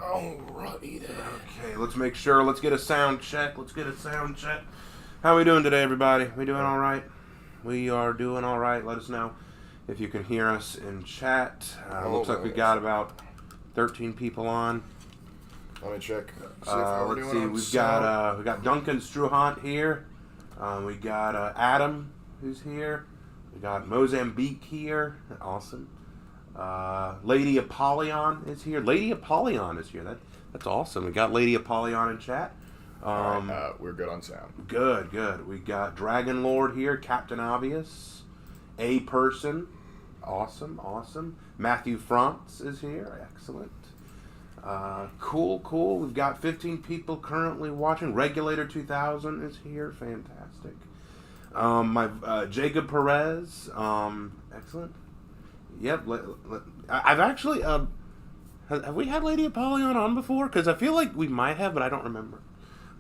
Alrighty then. Okay, let's make sure. Let's get a sound check. How are we doing today, everybody? We doing all right? We are doing all right. Let us know if you can hear us in chat. Looks like we got about 13 people on. Let me check. Let's see. We got Duncan Struhant here. We got Adam, who's here. We got Mozambique here. Awesome. Lady Apollyon is here. That's awesome. We got Lady Apollyon in chat. Alright, we're good on sound. Good. We got Dragon Lord here. Captain Obvious. A Person. Awesome. Matthew France is here. Excellent. Cool. We've got 15 people currently watching. Regulator 2000 is here. Fantastic. Jacob Perez. Excellent. Yep. I've actually. Have we had Lady Apollyon on before? Because I feel like we might have, but I don't remember.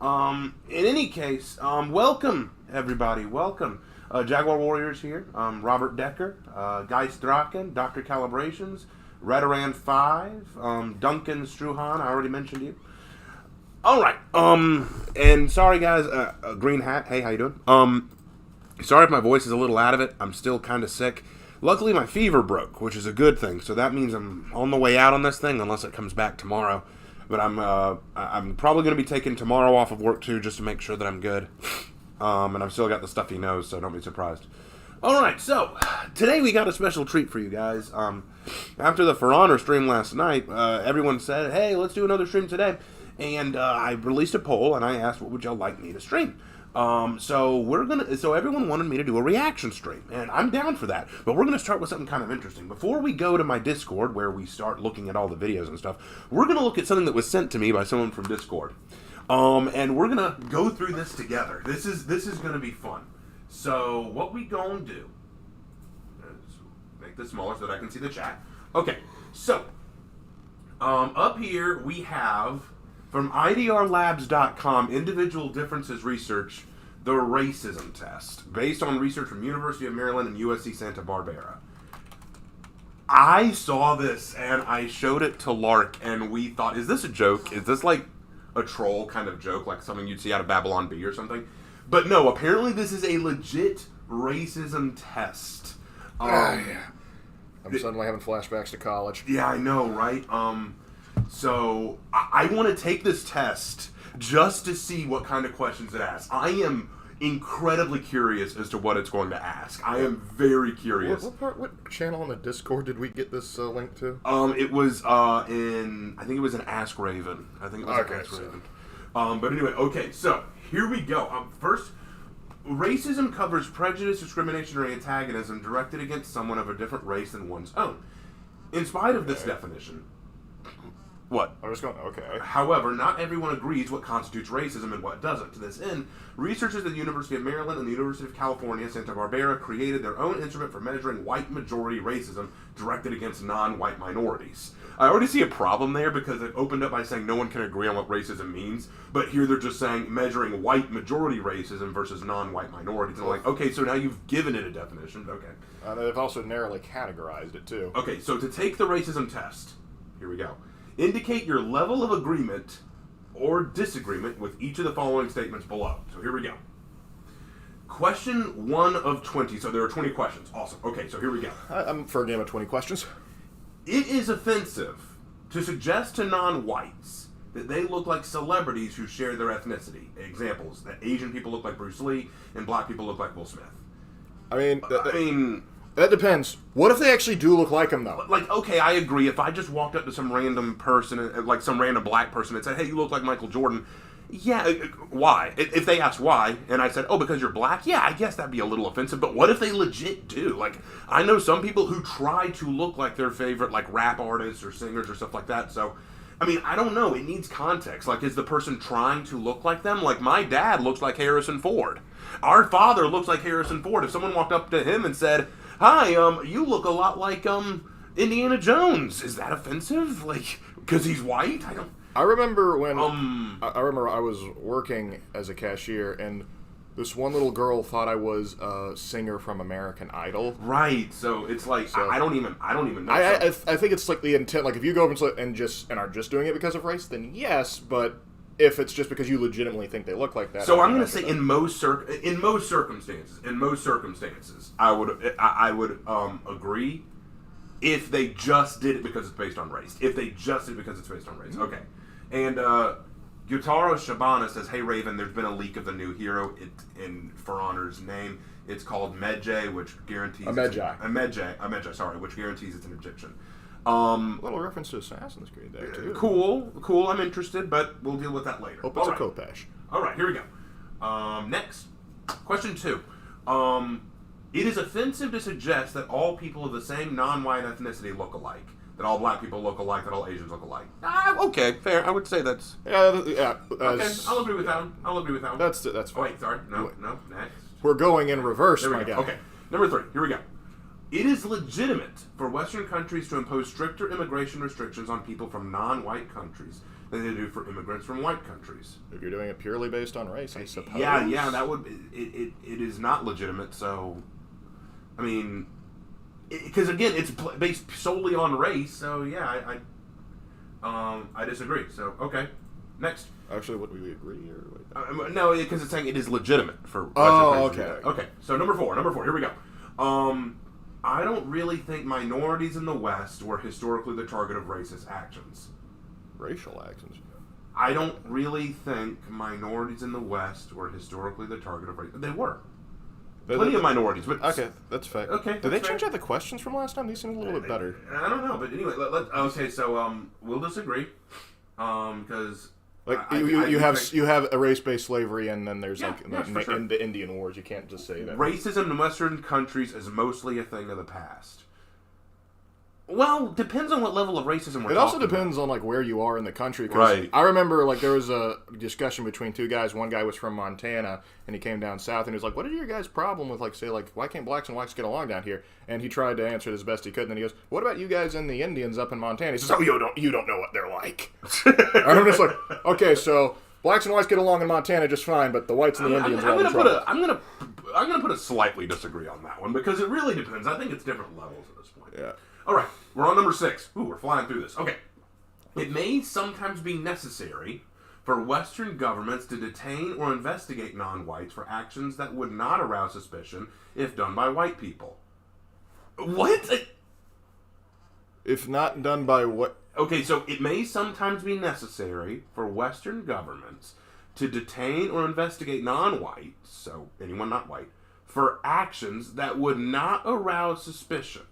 In any case, welcome everybody. Welcome. Jaguar Warriors here. Robert Decker. Geist Draken. Dr. Calibrations. Redoran 5. Duncan Struhan. I already mentioned you. Alright. And sorry guys. Green Hat. Hey, how you doing? Sorry if my voice is a little out of it. I'm still kind of sick. Luckily, my fever broke, which is a good thing. So that means I'm on the way out on this thing, unless it comes back tomorrow. But I'm probably going to be taking tomorrow off of work too, just to make sure that I'm good. And I've still got the stuffy nose, so don't be surprised. All right, so today we got a special treat for you guys. After the For Honor stream last night, everyone said, "Hey, let's do another stream today." And I released a poll, and I asked, "What would y'all like me to stream?" So everyone wanted me to do a reaction stream, and I'm down for that. But we're gonna start with something kind of interesting. Before we go to my Discord, where we start looking at all the videos and stuff, we're gonna look at something that was sent to me by someone from Discord. And we're gonna go through this together. This is gonna be fun. So what we gonna do is make this smaller so that I can see the chat. Okay, so up here we have from IDRlabs.com, Individual Differences Research, the racism test, based on research from University of Maryland and USC Santa Barbara. I saw this and I showed it to Lark, and we thought, is this a joke? Is this like a troll kind of joke, like something you'd see out of Babylon Bee or something? But no, apparently this is a legit racism test. Yeah. I'm suddenly having flashbacks to college. Yeah, I know, right? So I want to take this test just to see what kind of questions it asks. I am incredibly curious as to what it's going to ask. I am very curious. What channel on the Discord did we get this link to? It was I think it was an Ask Raven. Raven. But anyway, okay, so here we go. First, racism covers prejudice, discrimination, or antagonism directed against someone of a different race than one's own. In spite of this definition, what? I was going, okay. However, not everyone agrees what constitutes racism and what doesn't. To this end, researchers at the University of Maryland and the University of California, Santa Barbara, created their own instrument for measuring white majority racism directed against non-white minorities. I already see a problem there because it opened up by saying no one can agree on what racism means, but here they're just saying measuring white majority racism versus non-white minorities. And I'm like, okay, so now you've given it a definition. Okay. They've also narrowly categorized it, too. Okay, so to take the racism test, here we go. Indicate your level of agreement or disagreement with each of the following statements below. So here we go. Question 1 of 20. So there are 20 questions. Awesome. Okay, so here we go. I'm for a game of 20 questions. It is offensive to suggest to non-whites that they look like celebrities who share their ethnicity. Examples, that Asian people look like Bruce Lee and black people look like Will Smith. I mean, that depends. What if they actually do look like him, though? Like, okay, I agree. If I just walked up to some random person, like some random black person, and said, "Hey, you look like Michael Jordan," yeah, why? If they asked why, and I said, "Oh, because you're black," yeah, I guess that'd be a little offensive. But what if they legit do? Like, I know some people who try to look like their favorite, like, rap artists or singers or stuff like that. So, I mean, I don't know. It needs context. Like, is the person trying to look like them? Like, my dad looks like Harrison Ford. Our father looks like Harrison Ford. If someone walked up to him and said, "Hi, you look a lot like Indiana Jones," is that offensive? Like, because he's white? I remember when I was working as a cashier, and This one little girl thought I was a singer from American Idol. Right. So it's like I don't even know. I think it's like the intent. Like if you go over and are just doing it because of race, then yes. But if it's just because you legitimately think they look like that, so I'm going to say in most circumstances, I would agree if they just did it because it's based on race. Okay. And Gyutaro Shabana says, "Hey Raven, there's been a leak of the new hero in For Honor's name. It's called Medjay, which guarantees which guarantees it's an Egyptian." A little reference to Assassin's Creed there too. Cool. I'm interested, but we'll deal with that later. Hope it's a Kopesh. All right, here we go. Next, question 2. It is offensive to suggest that all people of the same non-white ethnicity look alike. That all black people look alike, that all Asians look alike. Okay, fair. I would say that's... Yeah. Okay, I'll agree with that one. That's Oh, fine. wait, sorry. No, next. We're going in reverse, my guy. Okay, number 3. Here we go. It is legitimate for Western countries to impose stricter immigration restrictions on people from non-white countries than they do for immigrants from white countries. If you're doing it purely based on race, I suppose. Yeah, that would... It is not legitimate, so... I mean... Because again, it's based solely on race, so yeah, I disagree. So okay, next. Actually, would we agree or wait? No, because it's saying it is legitimate for. Okay. So number 4. Here we go. I don't really think minorities in the West were historically the target of racist actions. Racial actions. I don't really think minorities in the West were historically the target of race. They were. Plenty of minorities, but okay, that's fair. Okay, did they change out the questions from last time? These seem a little bit better. I don't know, but anyway, we'll disagree, because you have a race-based slavery, and then there's in the Indian Wars. You can't just say that racism in Western countries is mostly a thing of the past. Well, depends on what level of racism we're talking about. It also depends on like where you are in the country. Right. I remember like there was a discussion between two guys. One guy was from Montana, and he came down south, and he was like, "What is your guys' problem with like say like why can't blacks and whites get along down here?" And he tried to answer it as best he could. And then he goes, "What about you guys and the Indians up in Montana?" He says, "Oh, you don't know what they're like." And I'm just like, okay, so blacks and whites get along in Montana just fine, but the whites and the Indians are in trouble. I'm gonna put a slightly disagree on that one because it really depends. I think it's different levels at this point. Yeah. All right, we're on number 6. Ooh, we're flying through this. Okay. It may sometimes be necessary for Western governments to detain or investigate non-whites for actions that would not arouse suspicion if done by white people. What? If not done by what? Okay, so it may sometimes be necessary for Western governments to detain or investigate non-whites, so anyone not white, for actions that would not arouse suspicion.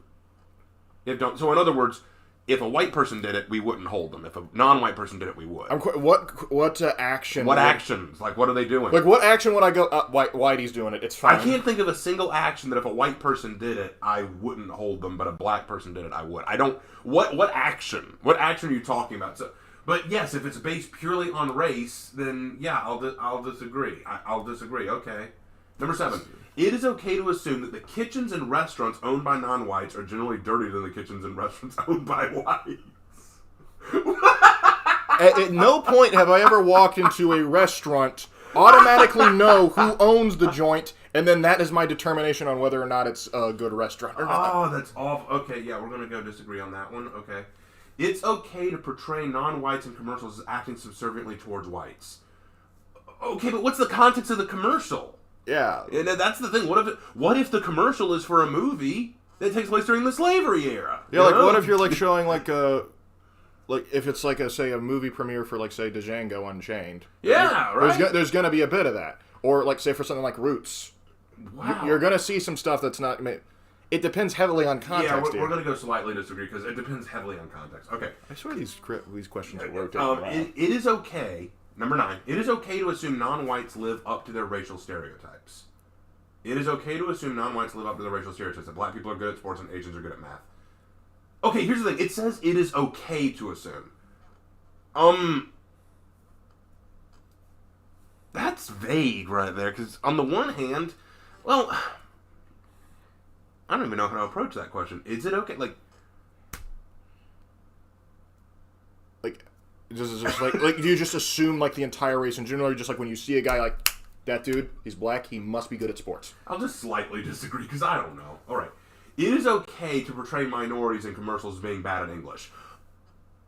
So in other words, if a white person did it, we wouldn't hold them. If a non-white person did it, we would. What action? What actions? Like, what are they doing? Like, what action would I go, whitey's doing it, it's fine. I can't think of a single action that if a white person did it, I wouldn't hold them, but a black person did it, I would. I don't... What action? What action are you talking about? So, but yes, if it's based purely on race, then yeah, I'll disagree. I'll disagree, okay. Number 7. It is okay to assume that the kitchens and restaurants owned by non-whites are generally dirtier than the kitchens and restaurants owned by whites. At no point have I ever walked into a restaurant, automatically know who owns the joint, and then that is my determination on whether or not it's a good restaurant or not. Oh, that's awful. Okay, yeah, we're going to go disagree on that one. Okay. It's okay to portray non-whites in commercials as acting subserviently towards whites. Okay, but what's the context of the commercial? Yeah, and that's the thing. What if the commercial is for a movie that takes place during the slavery era? Yeah, like what if you're like showing like if it's like a movie premiere for like say Django Unchained? Yeah, right. There's gonna be a bit of that, or like say for something like Roots. Wow, you're gonna see some stuff that's not. It depends heavily on context. Yeah, we're gonna go slightly disagree because it depends heavily on context. Okay, I swear these questions are worked out. It is okay. Number 9, it is okay to assume non-whites live up to their racial stereotypes. It is okay to assume non-whites live up to their racial stereotypes, that black people are good at sports and Asians are good at math. Okay, here's the thing. It says it is okay to assume. That's vague right there, because on the one hand, well, I don't even know how to approach that question. Is it okay? Like just like do you just assume like the entire race in general, or just like when you see a guy like that dude, he's black, he must be good at sports. I'll just slightly disagree because I don't know. All right. It is okay to portray minorities in commercials as being bad at English.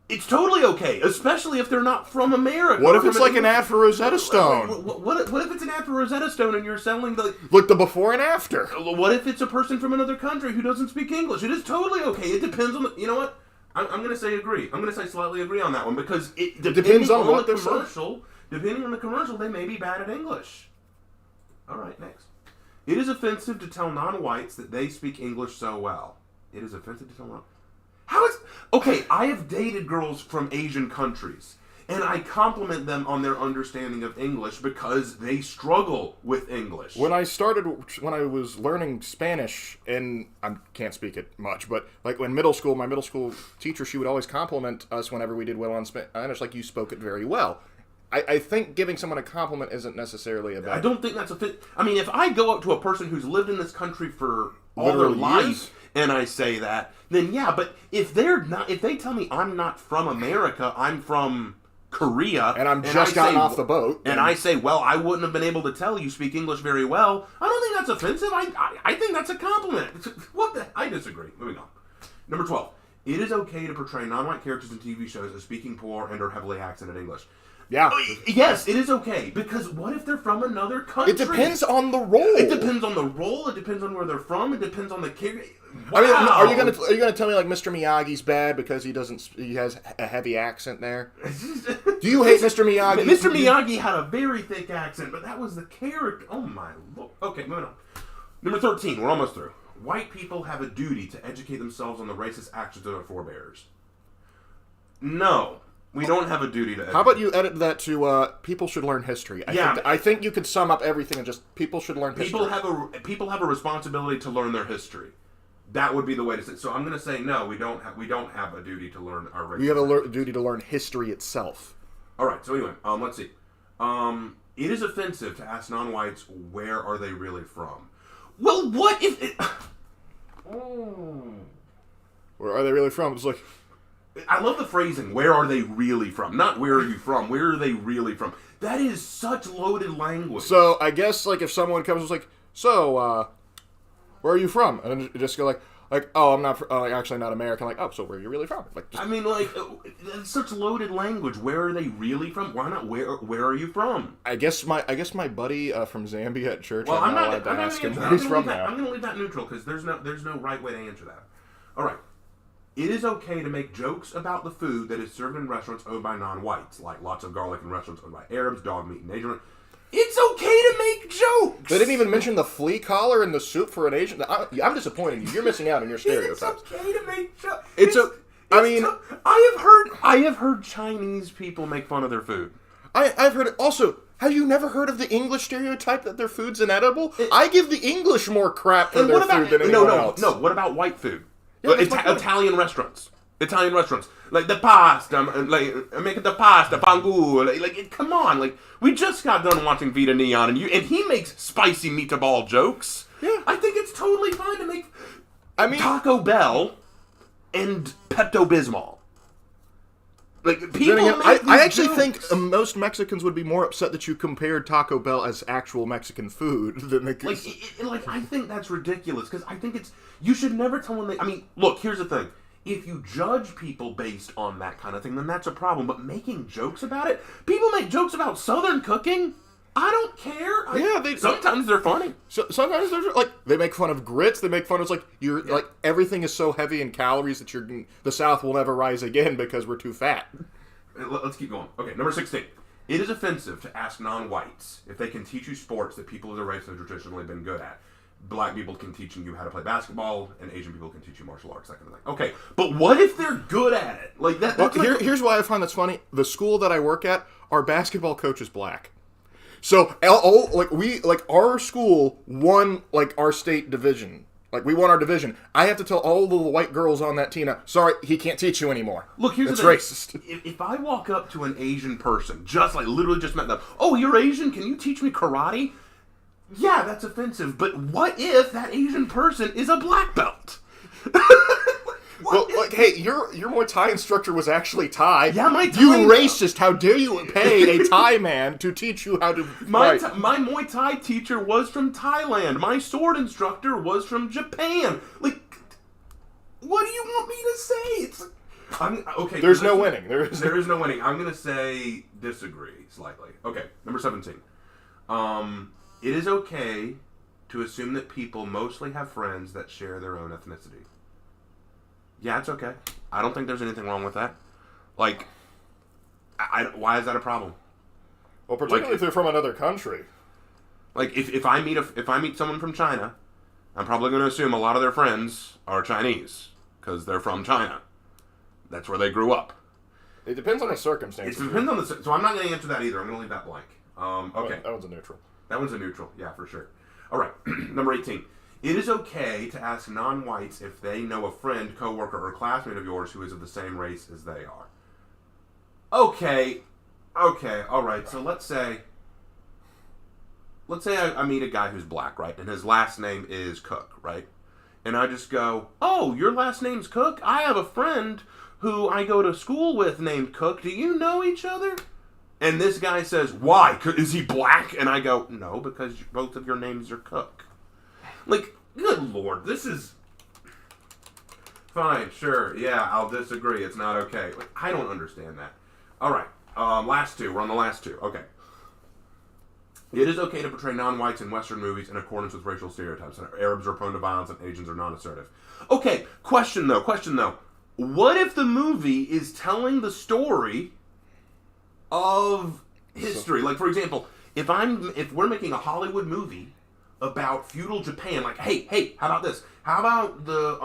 It's totally okay, especially if they're not from America. What if it's like an ad for Rosetta Stone? What if it's an ad for Rosetta Stone and you're selling the... Look, the before and after. What if it's a person from another country who doesn't speak English? It is totally okay. It depends on the... You know what? I'm going to say agree. I'm going to say slightly agree on that one because it depends on what the commercial. Depending on the commercial, they may be bad at English. All right, next. It is offensive to tell non-whites that they speak English so well. It is offensive to tell non... How is... Okay, I have dated girls from Asian countries, and I compliment them on their understanding of English because they struggle with English. When I was learning Spanish, and I can't speak it much, but like when my middle school teacher, she would always compliment us whenever we did well on Spanish, like, you spoke it very well. I think giving someone a compliment isn't necessarily a bad... I don't think that's a fit. I mean, if I go up to a person who's lived in this country for all Literally their life years? and I say that, then yeah, but if they tell me I'm not from America, I'm from Korea, and I'm just gotten off the boat, and I say, well, I wouldn't have been able to tell you speak English very well, I don't think that's offensive. I think that's a compliment. What the... I disagree. Moving on. Number 12. It is okay to portray non-white characters in TV shows as speaking poor and or heavily accented English. Yeah. Yes, it is okay. Because what if they're from another country? It depends on the role. It depends on the role. It depends on where they're from. It depends on the character. Wow. I mean, are you gonna tell me like Mr. Miyagi's bad because he has a heavy accent there? Do you hate Mr. Miyagi? Mr. Miyagi had a very thick accent, but that was the character. Oh my lord. Okay, moving on. Number 13. We're almost through. White people have a duty to educate themselves on the racist actions of their forebears. No. We don't have a duty to educate. How about you edit that to people should learn history? I think you could sum up everything and just people should learn history. People have a responsibility to learn their history. That would be the way to say it. So I'm going to say no, we don't have a duty to learn our race. We have a duty to learn history itself. All right. So anyway, let's see. It is offensive to ask non-whites where are they really from. Well, what if it... Where are they really from? It's like... I love the phrasing, where are they really from? Not where are you from, where are they really from? That is such loaded language. So, I guess, like, if someone comes and is like, so, where are you from? And then just go like, oh, I'm not, actually not American. Like, oh, so where are you really from? Like, just... I mean, like, that's such loaded language. Where are they really from? Why not, where are you from? I guess my buddy from Zambia at church, well, I'm not allowed to ask him where he's from now. I'm going to leave that neutral, because there's no right way to answer that. All right. It is okay to make jokes about the food that is served in restaurants owned by non-whites, like lots of garlic in restaurants owned by Arabs, dog meat, and Asian. It's okay to make jokes! They didn't even mention the flea collar in the soup for an Asian. I'm disappointed in you. You're missing out on your stereotypes. It's okay to make jokes. I have heard Chinese people make fun of their food. I've heard it. Also, have you never heard of the English stereotype that their food's inedible? I give the English more crap for their food than anyone else. No, what about white food? Yeah, Italian restaurants. Like the pasta, like make the pasta, pangu. Like, come on, like we just got done watching Vita Neon, and he makes spicy meatball jokes. Yeah, I think it's totally fine to make. I mean, Taco Bell and Pepto Bismol. Like people, I actually think most Mexicans would be more upset that you compared Taco Bell as actual Mexican food than they could. Like I think that's ridiculous because I think you should never tell them. I mean, look, here's the thing: if you judge people based on that kind of thing, then that's a problem. But making jokes about it, people make jokes about Southern cooking. I don't care. Sometimes they're funny. Sometimes they're like they make fun of grits. They make fun of like everything is so heavy in calories that the South will never rise again because we're too fat. Let's keep going. Okay, number 16. It is offensive to ask non-whites if they can teach you sports that people of the race have traditionally been good at. Black people can teach you how to play basketball, and Asian people can teach you martial arts, that kind of thing. Okay, but what if they're good at it? Like that. Here's why I find that's funny. The school that I work at, our basketball coach is black. So, our school won, our state division. We won our division. I have to tell all the white girls on that team, sorry, he can't teach you anymore. Look, here's the thing. Racist. If I walk up to an Asian person, literally just met them, oh, you're Asian? Can you teach me karate? Yeah, that's offensive. But what if that Asian person is a black belt? Well, like, hey, your Muay Thai instructor was actually Thai. Yeah, my Thai... You racist! How dare you pay a Thai man to teach you how to my fight? My Muay Thai teacher was from Thailand. My sword instructor was from Japan. Like, what do you want me to say? It's okay. There's no winning. There is no winning. I'm gonna say disagree slightly. Okay, number 17. It is okay to assume that people mostly have friends that share their own ethnicity. Yeah, it's okay. I don't think there's anything wrong with that. Like, why is that a problem? Well, particularly if they're from another country. Like, if I meet someone from China, I'm probably going to assume a lot of their friends are Chinese because they're from China. That's where they grew up. It depends on the circumstances. It depends on the... So I'm not going to answer that either. I'm going to leave that blank. Okay. That one's a neutral. That one's a neutral. Yeah, for sure. All right. Number 18. It is okay to ask non-whites if they know a friend, coworker, or classmate of yours who is of the same race as they are. Okay. All right. So let's say I meet a guy who's black, right? And his last name is Cook, right? And I just go, oh, your last name's Cook? I have a friend who I go to school with named Cook. Do you know each other? And this guy says, why? Is he black? And I go, no, because both of your names are Cook. Like, good Lord, this is... Fine, sure, yeah, I'll disagree. It's not okay. Like, I don't understand that. All right, last two. We're on the last two. Okay. It is okay to portray non-whites in Western movies in accordance with racial stereotypes. Arabs are prone to violence and Asians are non-assertive. Okay, question though. What if the movie is telling the story of history? Like, for example, if we're making a Hollywood movie about feudal Japan, like, hey, how about this? How about the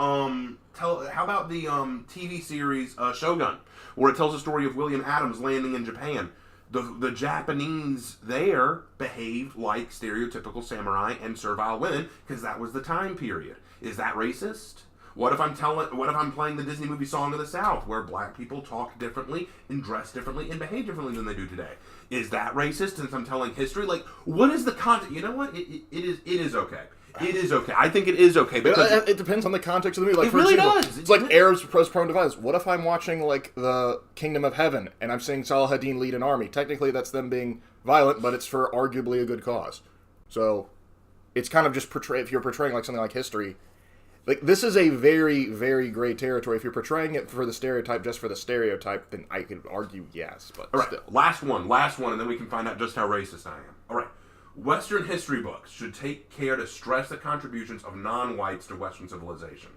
TV series Showdown, where it tells the story of William Adams landing in Japan? The Japanese there behaved like stereotypical samurai and servile women because that was the time period. Is that racist? What if I'm playing the Disney movie Song of the South, where black people talk differently and dress differently and behave differently than they do today? Is that racist since I'm telling history? Like, what is the content? You know what? It is okay. It is okay. I think it is okay. Because it depends on the context of the movie. Like, it really example, does. It's like Arabs prone to violence. What if I'm watching, like, the Kingdom of Heaven, and I'm seeing Saladin lead an army? Technically, that's them being violent, but it's for arguably a good cause. So, it's kind of just if you're portraying, like, something like history. Like, this is a very, very gray territory. If you're portraying it for the stereotype, just for the stereotype, then I could argue yes, but all right, still. Last one, and then we can find out just how racist I am. All right. Western history books should take care to stress the contributions of non-whites to Western civilization.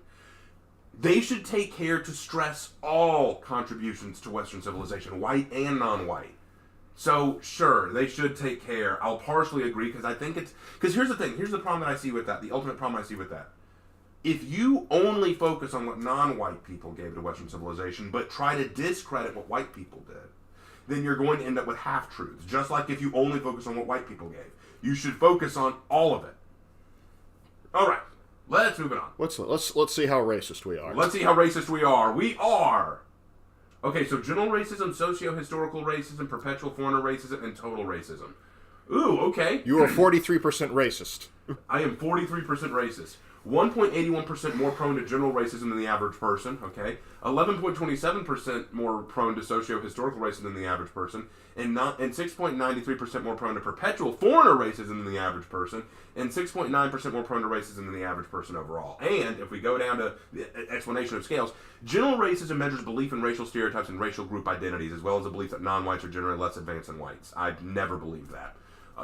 They should take care to stress all contributions to Western civilization, white and non-white. So, sure, they should take care. I'll partially agree, because I think it's... Because here's the thing. Here's the problem that I see with that. The ultimate problem I see with that. If you only focus on what non-white people gave to Western civilization, but try to discredit what white people did, then you're going to end up with half-truths. Just like if you only focus on what white people gave. You should focus on all of it. All right, let's move it on. Let's see how racist we are. Let's see how racist we are. We are. Okay, so general racism, socio-historical racism, perpetual foreigner racism, and total racism. Ooh, okay. You are 43% racist. I am 43% racist. 1.81% more prone to general racism than the average person, okay? 11.27% more prone to socio-historical racism than the average person, and 6.93% more prone to perpetual foreigner racism than the average person, and 6.9% more prone to racism than the average person overall. And if we go down to the explanation of scales, general racism measures belief in racial stereotypes and racial group identities, as well as the belief that non-whites are generally less advanced than whites. I'd never believed that.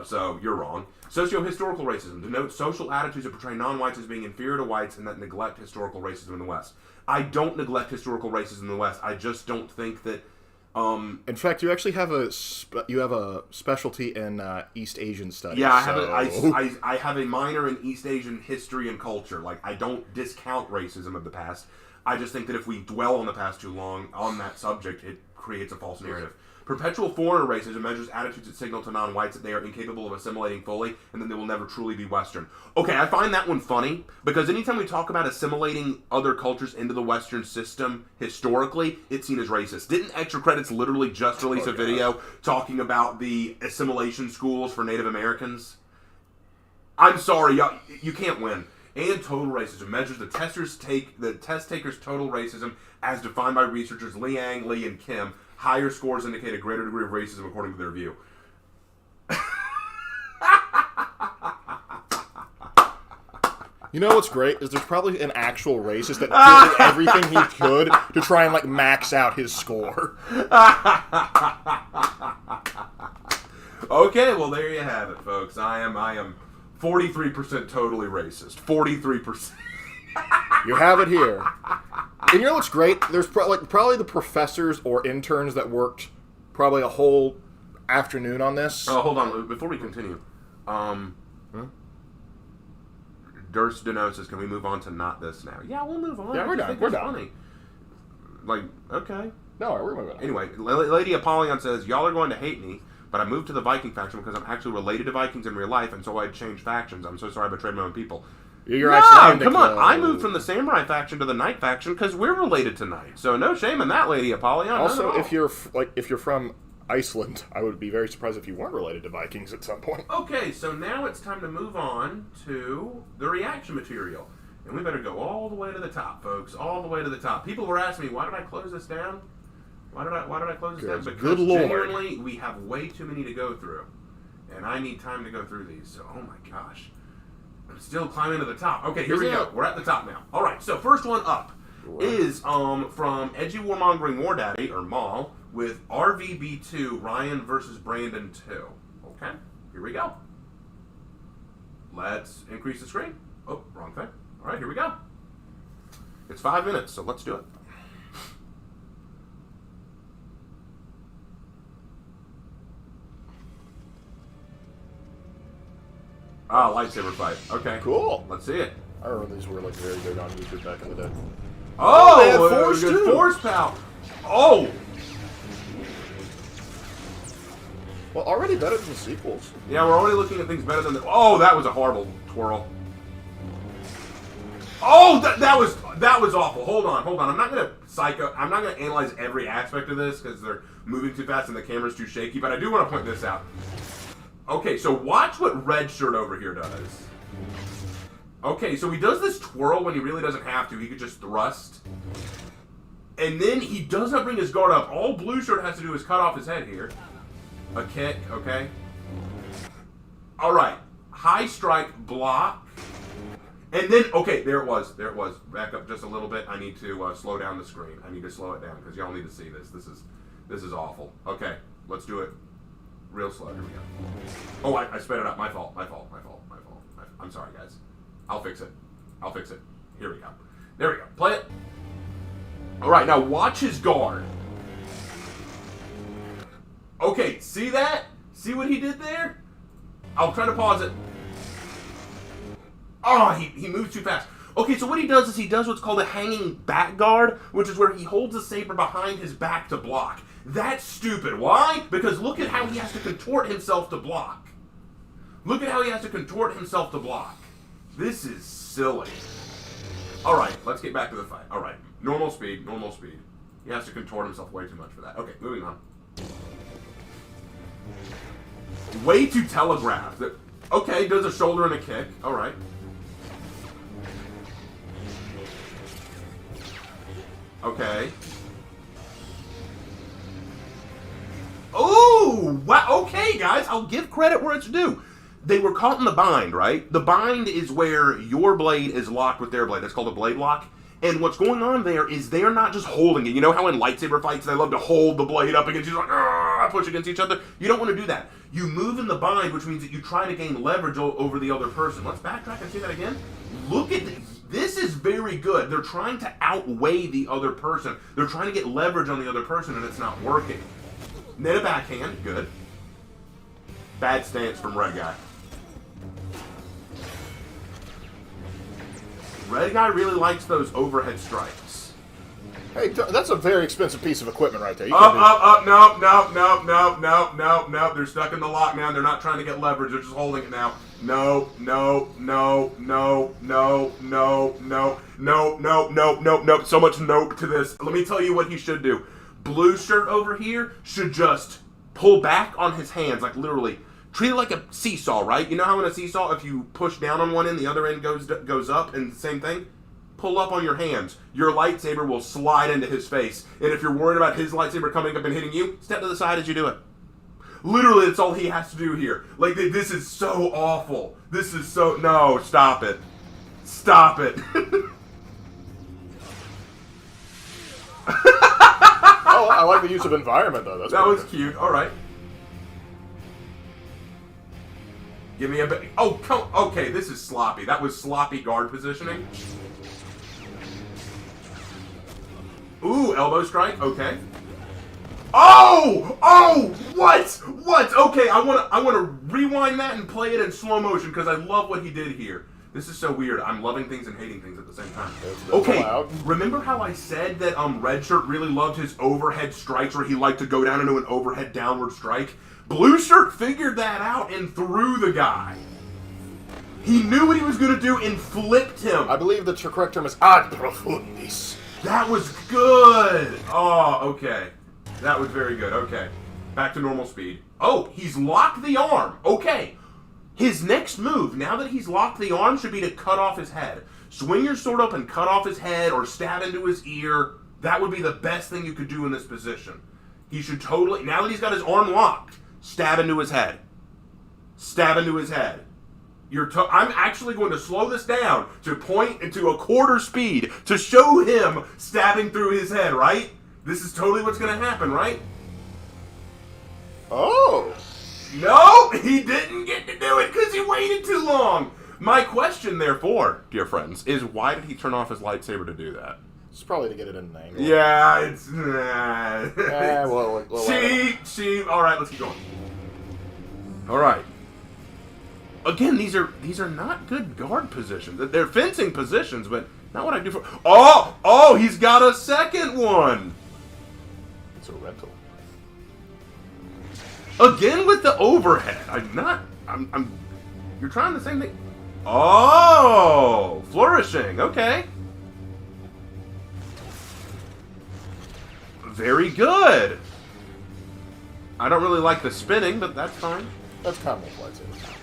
So you're wrong. Socio-historical racism denotes social attitudes that portray non-whites as being inferior to whites and that neglect historical racism in the West. I don't neglect historical racism in the West. I just don't think that... in fact, you actually have a specialty in East Asian studies. Yeah, I have a minor in East Asian history and culture. Like, I don't discount racism of the past. I just think that if we dwell on the past too long on that subject, it creates a false narrative. Perpetual foreigner racism measures attitudes that signal to non-whites that they are incapable of assimilating fully and that they will never truly be Western. Okay, I find that one funny because anytime we talk about assimilating other cultures into the Western system historically, it's seen as racist. Didn't Extra Credits literally just release a video talking about the assimilation schools for Native Americans? I'm sorry, you can't win. And total racism measures the test taker's total racism as defined by researchers Liang, Lee, and Kim. Higher scores indicate a greater degree of racism according to their view. You know what's great is there's probably an actual racist that did everything he could to try and like max out his score. Okay, well there you have it, folks. I am 43% totally racist. 43%. You have it here. And you know what's great? There's probably the professors or interns that worked probably a whole afternoon on this. Oh, hold on. Before we continue. Durst Denosis, can we move on to not this now? Yeah, we'll move on. Yeah, we're done. We're done. Funny. Like, okay. No, we're moving on. Anyway, Lady Apollyon says, y'all are going to hate me, but I moved to the Viking faction because I'm actually related to Vikings in real life, and so I'd change factions. I'm so sorry I betrayed my own people. You're no, come on. I moved from the Samurai faction to the Knight faction because we're related to Knight. So no shame in that, Lady Apollyon. Also, if you're from Iceland, I would be very surprised if you weren't related to Vikings at some point. Okay, so now it's time to move on to the reaction material. And we better go all the way to the top, folks. All the way to the top. People were asking me, why did I close this down? Why did I close this down? Because good Lord. genuinely, we have way too many to go through. And I need time to go through these. So, oh my gosh. I'm still climbing to the top. Okay, here we go. We're at the top now. All right, so first one up is from Edgy Warmongering War Daddy, or Maul, with RVB2, Ryan versus Brandon 2. Okay, here we go. Let's increase the screen. Oh, wrong thing. All right, here we go. It's 5 minutes, so let's do it. Ah, lightsaber fight. Okay. Cool. Let's see it. I remember these were like very big on YouTube back in the day. Oh, they had force good too. Force power. Oh. Well, already better than the sequels. Yeah, we're already looking at things better than the... Oh, that was a horrible twirl. Oh, that was awful. Hold on. I'm not gonna analyze every aspect of this because they're moving too fast and the camera's too shaky. But I do want to point this out. Okay, so watch what Red Shirt over here does. Okay, so he does this twirl when he really doesn't have to. He could just thrust. And then he does not bring his guard up. All Blue Shirt has to do is cut off his head here. A kick, okay. Alright. High strike, block. And then, okay, there it was. Back up just a little bit. I need to slow down the screen. I need to slow it down because y'all need to see this. This is awful. Okay, let's do it real slow. Here we go. Oh, I sped it up. My fault. I'm sorry, guys. I'll fix it. Here we go. There we go. Play it. Alright, now watch his guard. Okay, see that? See what he did there? I'll try to pause it. Oh, he moves too fast. Okay, so what he does is he does what's called a hanging back guard, which is where he holds the saber behind his back to block. That's stupid. Why? Because look at how he has to contort himself to block. This is silly. Alright, let's get back to the fight. Alright, normal speed. He has to contort himself way too much for that. Okay, moving on. Way too telegraphed. Okay, does a shoulder and a kick. Alright. Okay. Oh, wow. Okay, guys, I'll give credit where it's due. They were caught in the bind, right? The bind is where your blade is locked with their blade. That's called a blade lock. And what's going on there is they're not just holding it. You know how in lightsaber fights they love to hold the blade up against each other, push against each other? You don't want to do that. You move in the bind, which means that you try to gain leverage over the other person. Let's backtrack and see that again. Look at this is very good. They're trying to outweigh the other person. They're trying to get leverage on the other person, and it's not working. Then a backhand. Good. Bad stance from Red Guy. Red Guy really likes those overhead strikes. Hey, that's a very expensive piece of equipment right there. No. They're stuck in the lock now. They're not trying to get leverage. They're just holding it now. No. So much nope to this. Let me tell you what he should do. Blue Shirt over here should just pull back on his hands, like literally treat it like a seesaw, right? You know how in a seesaw, if you push down on one end, the other end goes up, and the same thing? Pull up on your hands. Your lightsaber will slide into his face. And if you're worried about his lightsaber coming up and hitting you, step to the side as you do it. Literally, that's all he has to do here. Like, this is so awful. This is so... No, stop it. Stop it. Oh, I like the use of environment, though. That was cute. All right. Give me a bit. Oh, okay, this is sloppy. That was sloppy guard positioning. Ooh, elbow strike. Okay. Oh, what? Okay, I want to rewind that and play it in slow motion because I love what he did here. This is so weird. I'm loving things and hating things at the same time. Okay, remember how I said that Red Shirt really loved his overhead strikes where he liked to go down into an overhead downward strike? Blue Shirt figured that out and threw the guy. He knew what he was going to do and flipped him. I believe the correct term is ad profundis. That was good. Oh, okay. That was very good. Okay. Back to normal speed. Oh, he's locked the arm. Okay. His next move, now that he's locked the arm, should be to cut off his head. Swing your sword up and cut off his head or stab into his ear. That would be the best thing you could do in this position. He should totally, now that he's got his arm locked, stab into his head. Stab into his head. I'm actually going to slow this down to point into a quarter speed to show him stabbing through his head, right? This is totally what's going to happen, right? Oh. No, he didn't get to do it because he waited too long. My question, therefore, dear friends, is why did he turn off his lightsaber to do that? It's probably to get it in an angle. Yeah, it's... Cheat. All right, let's keep going. All right. Again, these are not good guard positions. They're fencing positions, but not what I do for... Oh, he's got a second one. It's a rental. Again with the overhead. You're trying the same thing. Oh, flourishing. Okay. Very good. I don't really like the spinning, but that's fine. That's common with lightsabers.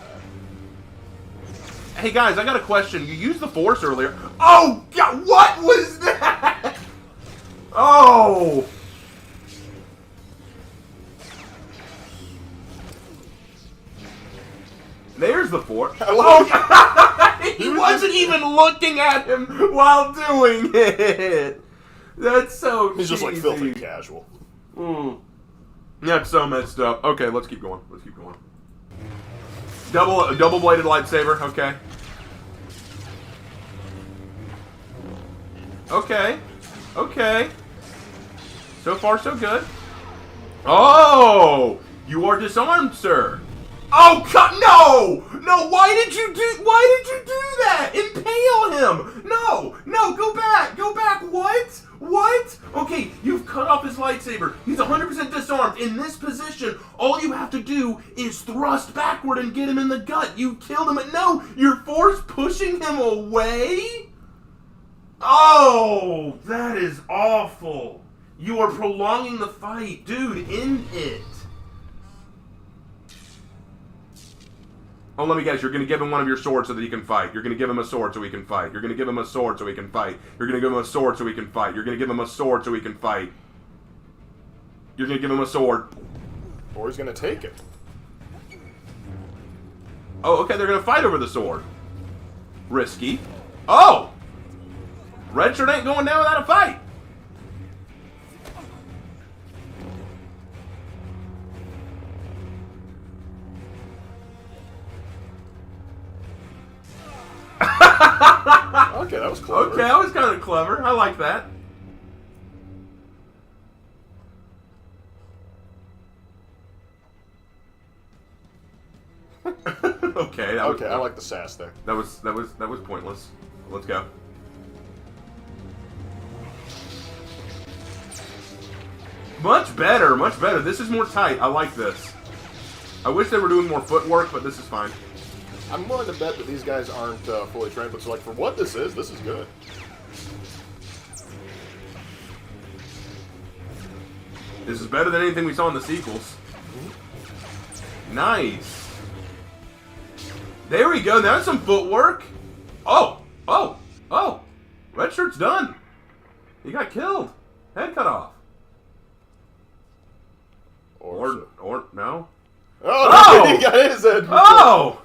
Hey guys, I got a question. You used the Force earlier. Oh, God, what was that? Oh. There's the Force. Oh, he wasn't even looking at him while doing it. That's so He's just like filthy casual. That's so messed up. Okay, let's keep going. Double-bladed lightsaber. Okay. So far, so good. Oh, you are disarmed, sir. Oh God, no! Why did you do that? Impale him! No! Go back! What? Okay, you've cut off his lightsaber. He's 100% disarmed. In this position, all you have to do is thrust backward and get him in the gut. You killed him. No, you're force pushing him away. Oh, that is awful. You are prolonging the fight, dude. End it. Oh, let me guess. You're going to give him one of your swords so that he can fight. You're going to give him a sword so he can fight. You're going to give him a sword so he can fight. You're going to give him a sword so he can fight. You're going to give him a sword so he can fight. You're going to give him a sword. Or he's going to take it. Oh, okay. They're going to fight over the sword. Risky. Oh! Red Shirt ain't going down without a fight. Okay, that was clever. Okay, that was kind of clever. I like that. Okay. I like the sass there. That was pointless. Let's go. Much better. This is more tight. I like this. I wish they were doing more footwork, but this is fine. I'm willing to bet that these guys aren't fully trained, but so like for what this is good. This is better than anything we saw in the sequels. Nice. There we go. Now some footwork. Oh. Red shirt's done. He got killed. Head cut off. Or no. Oh! He got his head. Oh!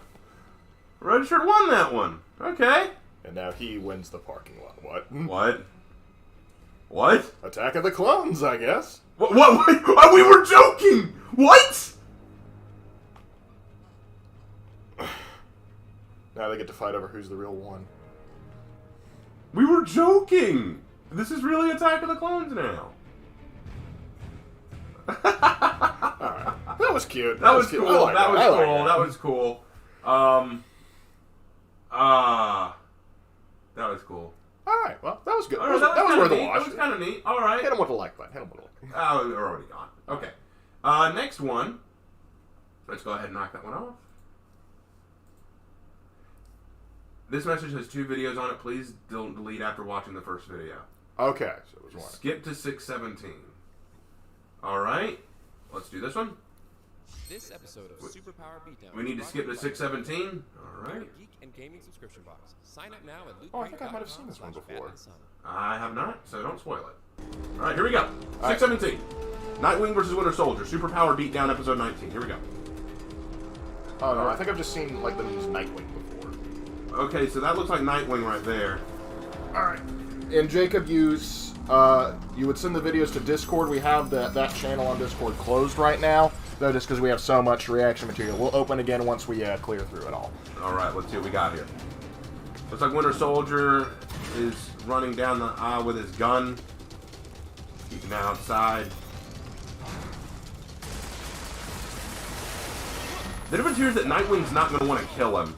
Red shirt won that one. Okay. And now he wins the parking lot. What? Attack of the Clones, I guess. What? We were joking! What? Now they get to fight over who's the real one. We were joking! This is really Attack of the Clones now. Alright. That was cute. That was cool. That was cool. That was cool. Alright, well, that was good. Right, that was worth a watch. That was kind of neat. Alright. Hit him with a like button. Oh, we're already gone. Okay. Next one. Let's go ahead and knock that one off. This message has 2 videos on it. Please don't delete after watching the first video. Okay, so it was one. Skip to 617. Alright. Let's do this one. This episode of Superpower Beatdown. We need to skip to 617. Alright. Geek and gaming subscription box. Sign up now at I think I might have seen this one before. I have not, so don't spoil it. Alright, here we go. 617. Nightwing vs. Winter Soldier. Superpower Beatdown episode 19. Here we go. Oh no, I think I've just seen like the news Nightwing before. Okay, so that looks like Nightwing right there. Alright. And Jacob, you would send the videos to Discord. We have that channel on Discord closed right now, though, just because we have so much reaction material. We'll open again once we clear through it all. Alright, let's see what we got here. Looks like Winter Soldier is running down the aisle with his gun. Keeping that outside. The difference here is that Nightwing's not going to want to kill him.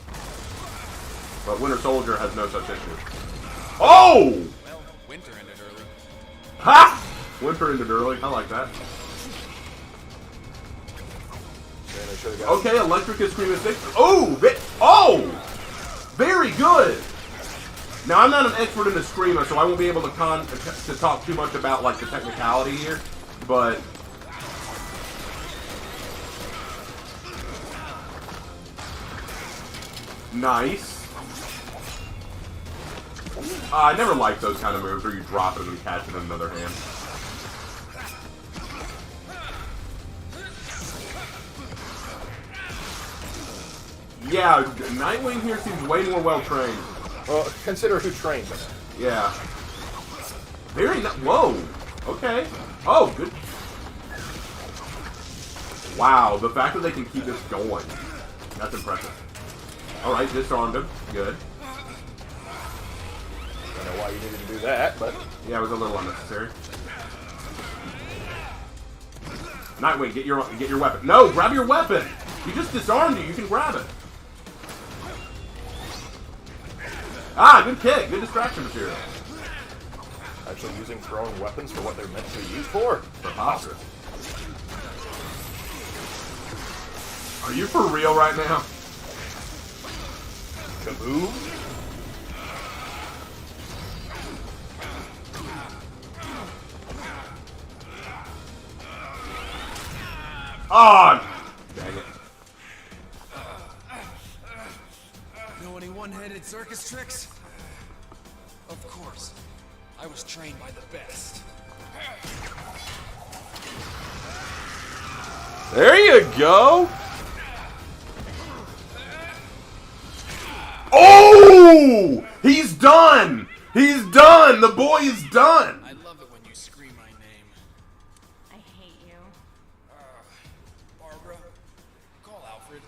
But Winter Soldier has no such issue. Oh! Well, winter ended early. Ha! Winter ended early. I like that. Okay, Electric is Screaming Stick. Oh! Very good! Now, I'm not an expert in the Screamer, so I won't be able to talk too much about, like, the technicality here. But... nice. I never liked those kind of moves where you drop it and catch it in another hand. Yeah, Nightwing here seems way more well-trained. Well, consider who trained him. Yeah. Very whoa! Okay. Oh, good. Wow, the fact that they can keep this going. That's impressive. Alright, disarmed him. Good. I don't know why you needed to do that, but... yeah, it was a little unnecessary. Nightwing, get your weapon. No, grab your weapon! He just disarmed you. You can grab it. Ah, good kick. Good distraction material. Actually using throwing weapons for what they're meant to be used for? Preposterous. Are you for real right now? Kaboom? Oh, dang it. Know any one-headed circus tricks? Of course. I was trained by the best. There you go. Oh! He's done! He's done! The boy is done! I love it when you scream my name. I hate you. Barbara, call Alfred.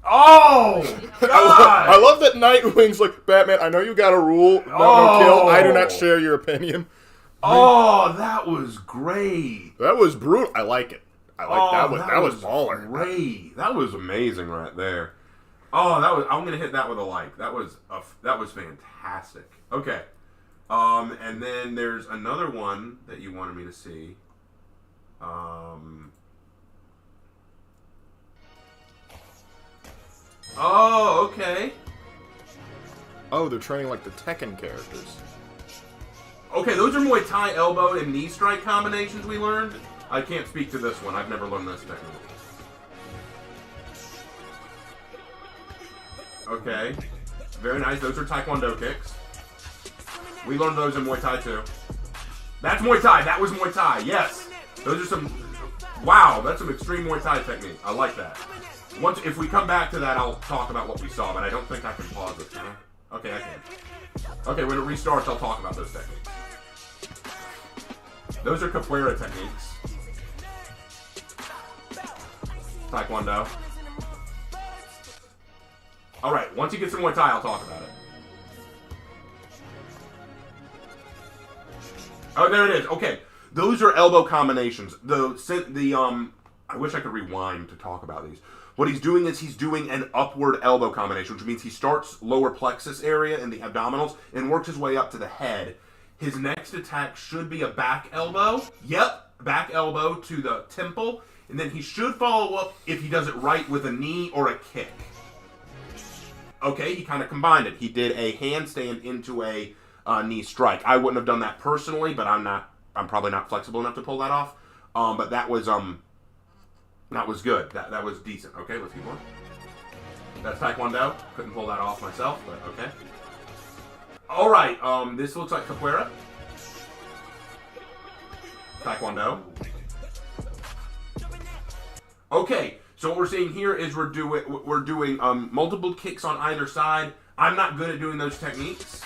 Oh! God! I love that Nightwing's like, Batman, I know you got a rule, no kill. I do not share your opinion. Oh, that was great. That was brutal. I like it. I like that was baller. Great. That was amazing right there. Oh, I'm gonna hit that with a like. That was fantastic. Okay. And then there's another one that you wanted me to see. Oh, okay. Oh, they're training like the Tekken characters. Okay, those are Muay Thai elbow and knee strike combinations we learned. I can't speak to this one. I've never learned this technique. Okay. Very nice. Those are Taekwondo kicks. We learned those in Muay Thai too. That's Muay Thai. That was Muay Thai. Yes. Those are some... Wow, that's some extreme Muay Thai technique. I like that. If we come back to that, I'll talk about what we saw, but I don't think I can pause it. Can I? Okay, I can. Okay, when it restarts, I'll talk about those techniques. Those are capoeira techniques. Taekwondo. Alright, once he gets to Muay Thai, I'll talk about it. Oh, there it is. Okay. Those are elbow combinations. I wish I could rewind to talk about these. What he's doing is he's doing an upward elbow combination, which means he starts lower plexus area in the abdominals and works his way up to the head. His next attack should be a back elbow. Yep, back elbow to the temple. And then he should follow up, if he does it right, with a knee or a kick. Okay, he kind of combined it. He did a handstand into a knee strike. I wouldn't have done that personally, but I'm probably not flexible enough to pull that off. But that was good. That was decent. Okay, let's keep going. That's Taekwondo. Couldn't pull that off myself, but okay. All right. This looks like capoeira. Taekwondo. Okay. So what we're seeing here is we're doing multiple kicks on either side. I'm not good at doing those techniques,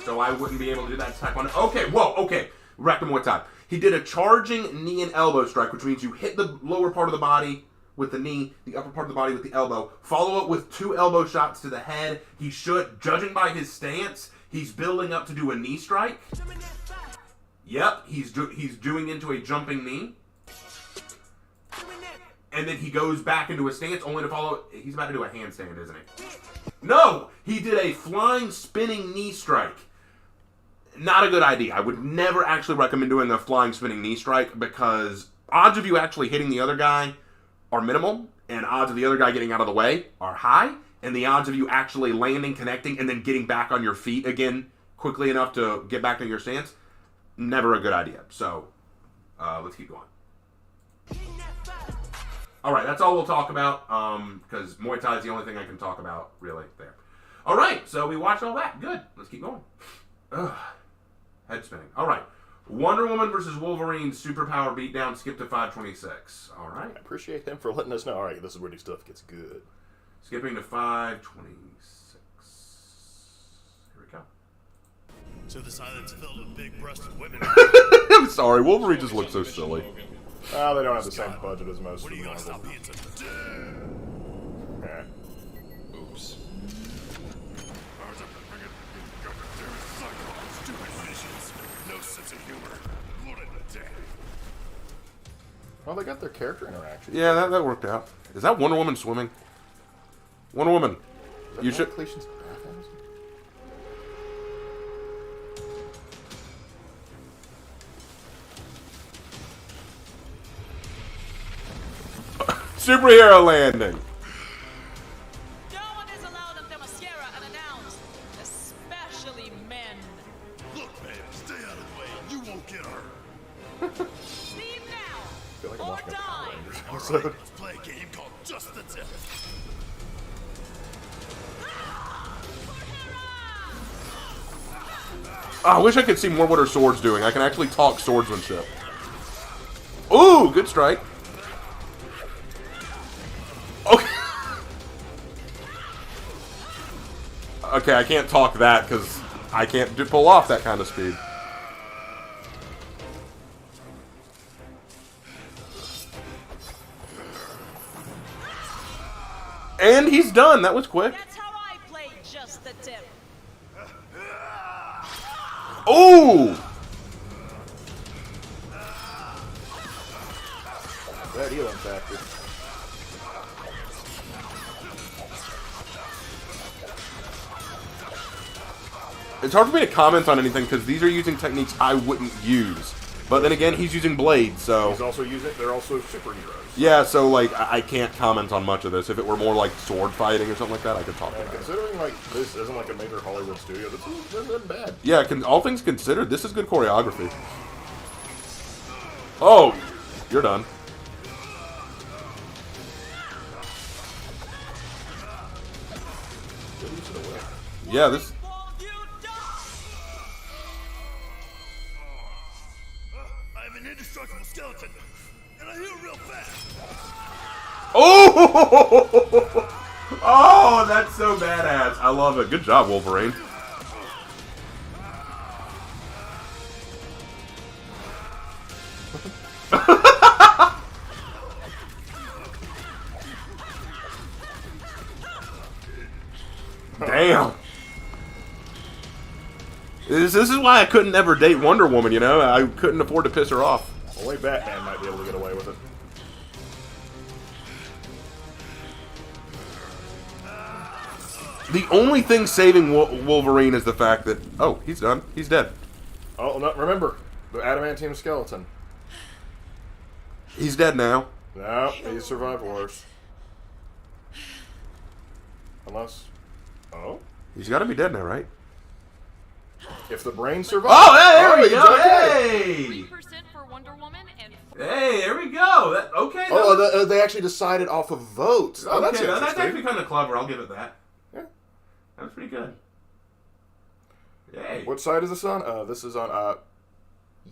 so I wouldn't be able to do that. Taekwondo. Okay. Whoa. Okay. Back to Muay Thai. He did a charging knee and elbow strike, which means you hit the lower part of the body with the knee, the upper part of the body with the elbow. Follow up with 2 elbow shots to the head. He should, judging by his stance, he's building up to do a knee strike. Yep, he's doing into a jumping knee. And then he goes back into a stance only to follow. He's about to do a handstand, isn't he? No! He did a flying spinning knee strike. Not a good idea. I would never actually recommend doing a flying spinning knee strike because odds of you actually hitting the other guy are minimal, and odds of the other guy getting out of the way are high, and the odds of you actually landing, connecting, and then getting back on your feet again quickly enough to get back to your stance, never a good idea. So, let's keep going. Alright, that's all we'll talk about, because Muay Thai is the only thing I can talk about, really, there. Alright, so we watched all that. Good. Let's keep going. Ugh. Head spinning. Alright. Wonder Woman versus Wolverine superpower beatdown. Skip to 526. Alright. I appreciate him for letting us know. Alright, this is where the stuff gets good. Skipping to 526. Here we go. So the silence filled with big-breasted women. I'm sorry, Wolverine just looks so silly. Oh, they don't have the same budget as most of What are you them. gonna stop being such a Yeah. Oops. no sense of humor? What in the day? Well, they got their character interaction. Yeah, that worked out. Is that Wonder Woman swimming? Wonder Woman. You should... Cleation's bathhouse? Superhero landing. No one is allowed at the mascara unannounced, especially men. Look, man, stay out of the way. You won't get hurt. Leave now, I feel like I'm or watching a Power die. Rangers All episode. right, let's play a game called Just the Tip. Oh, I wish I could see more what her sword's doing. I can actually talk swordsmanship. Ooh, good strike. Okay. Okay, I can't talk that because I can't pull off that kind of speed. And he's done. That was quick. That's how I play just the tip. Ooh! That healing factor. It's hard for me to comment on anything because these are using techniques I wouldn't use. But then again, he's using blades, so... He's also using. They're also superheroes. Yeah, so, like, I can't comment on much of this. If it were more like sword fighting or something like that, I could talk And about it. considering like this isn't like a major Hollywood studio, this isn't bad. Yeah, all things considered, this is good choreography. Oh, you're done. Yeah, this. You die! I'm an indestructible skeleton, and I heal real fast. Oh! Oh, that's so badass. I love it. Good job, Wolverine. Damn. This is why I couldn't ever date Wonder Woman, you know? I couldn't afford to piss her off. Only Batman might be able to get away with it. The only thing saving Wolverine is the fact that... Oh, he's done. He's dead. Oh, no, remember, the adamantium skeleton. He's dead now. No, he survived worse. Unless... Oh? He's got to be dead now, right? If the brain survives... Oh, hey, there we he's go. okay. Hey! 3% for Wonder Woman and Hey, there we go. Okay. Oh, they actually decided off of votes. Oh, that's Okay, that's interesting. actually kind of clever. I'll give it that. Yeah. That was pretty good. Yay. What side is this on? This is on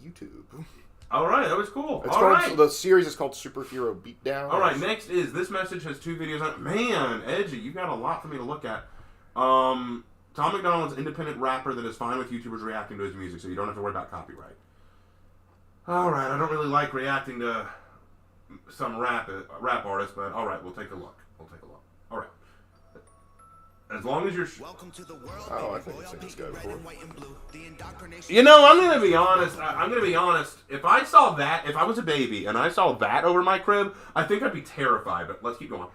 YouTube. All right, that was cool. It's All called, right. The series is called Superhero Beatdown. All right, next is this message has 2 videos on it. Man, Edgy, you got a lot for me to look at. Tom McDonald's an independent rapper that is fine with YouTubers reacting to his music, so you don't have to worry about copyright. All right, I don't really like reacting to some rap artist, but all right, we'll take a look. All right. As long as you're... Welcome to the world. Oh, I think I've seen this guy before. You know, I'm going to be honest. I'm going to be honest. If I saw that, if I was a baby and I saw that over my crib, I think I'd be terrified, but let's keep going.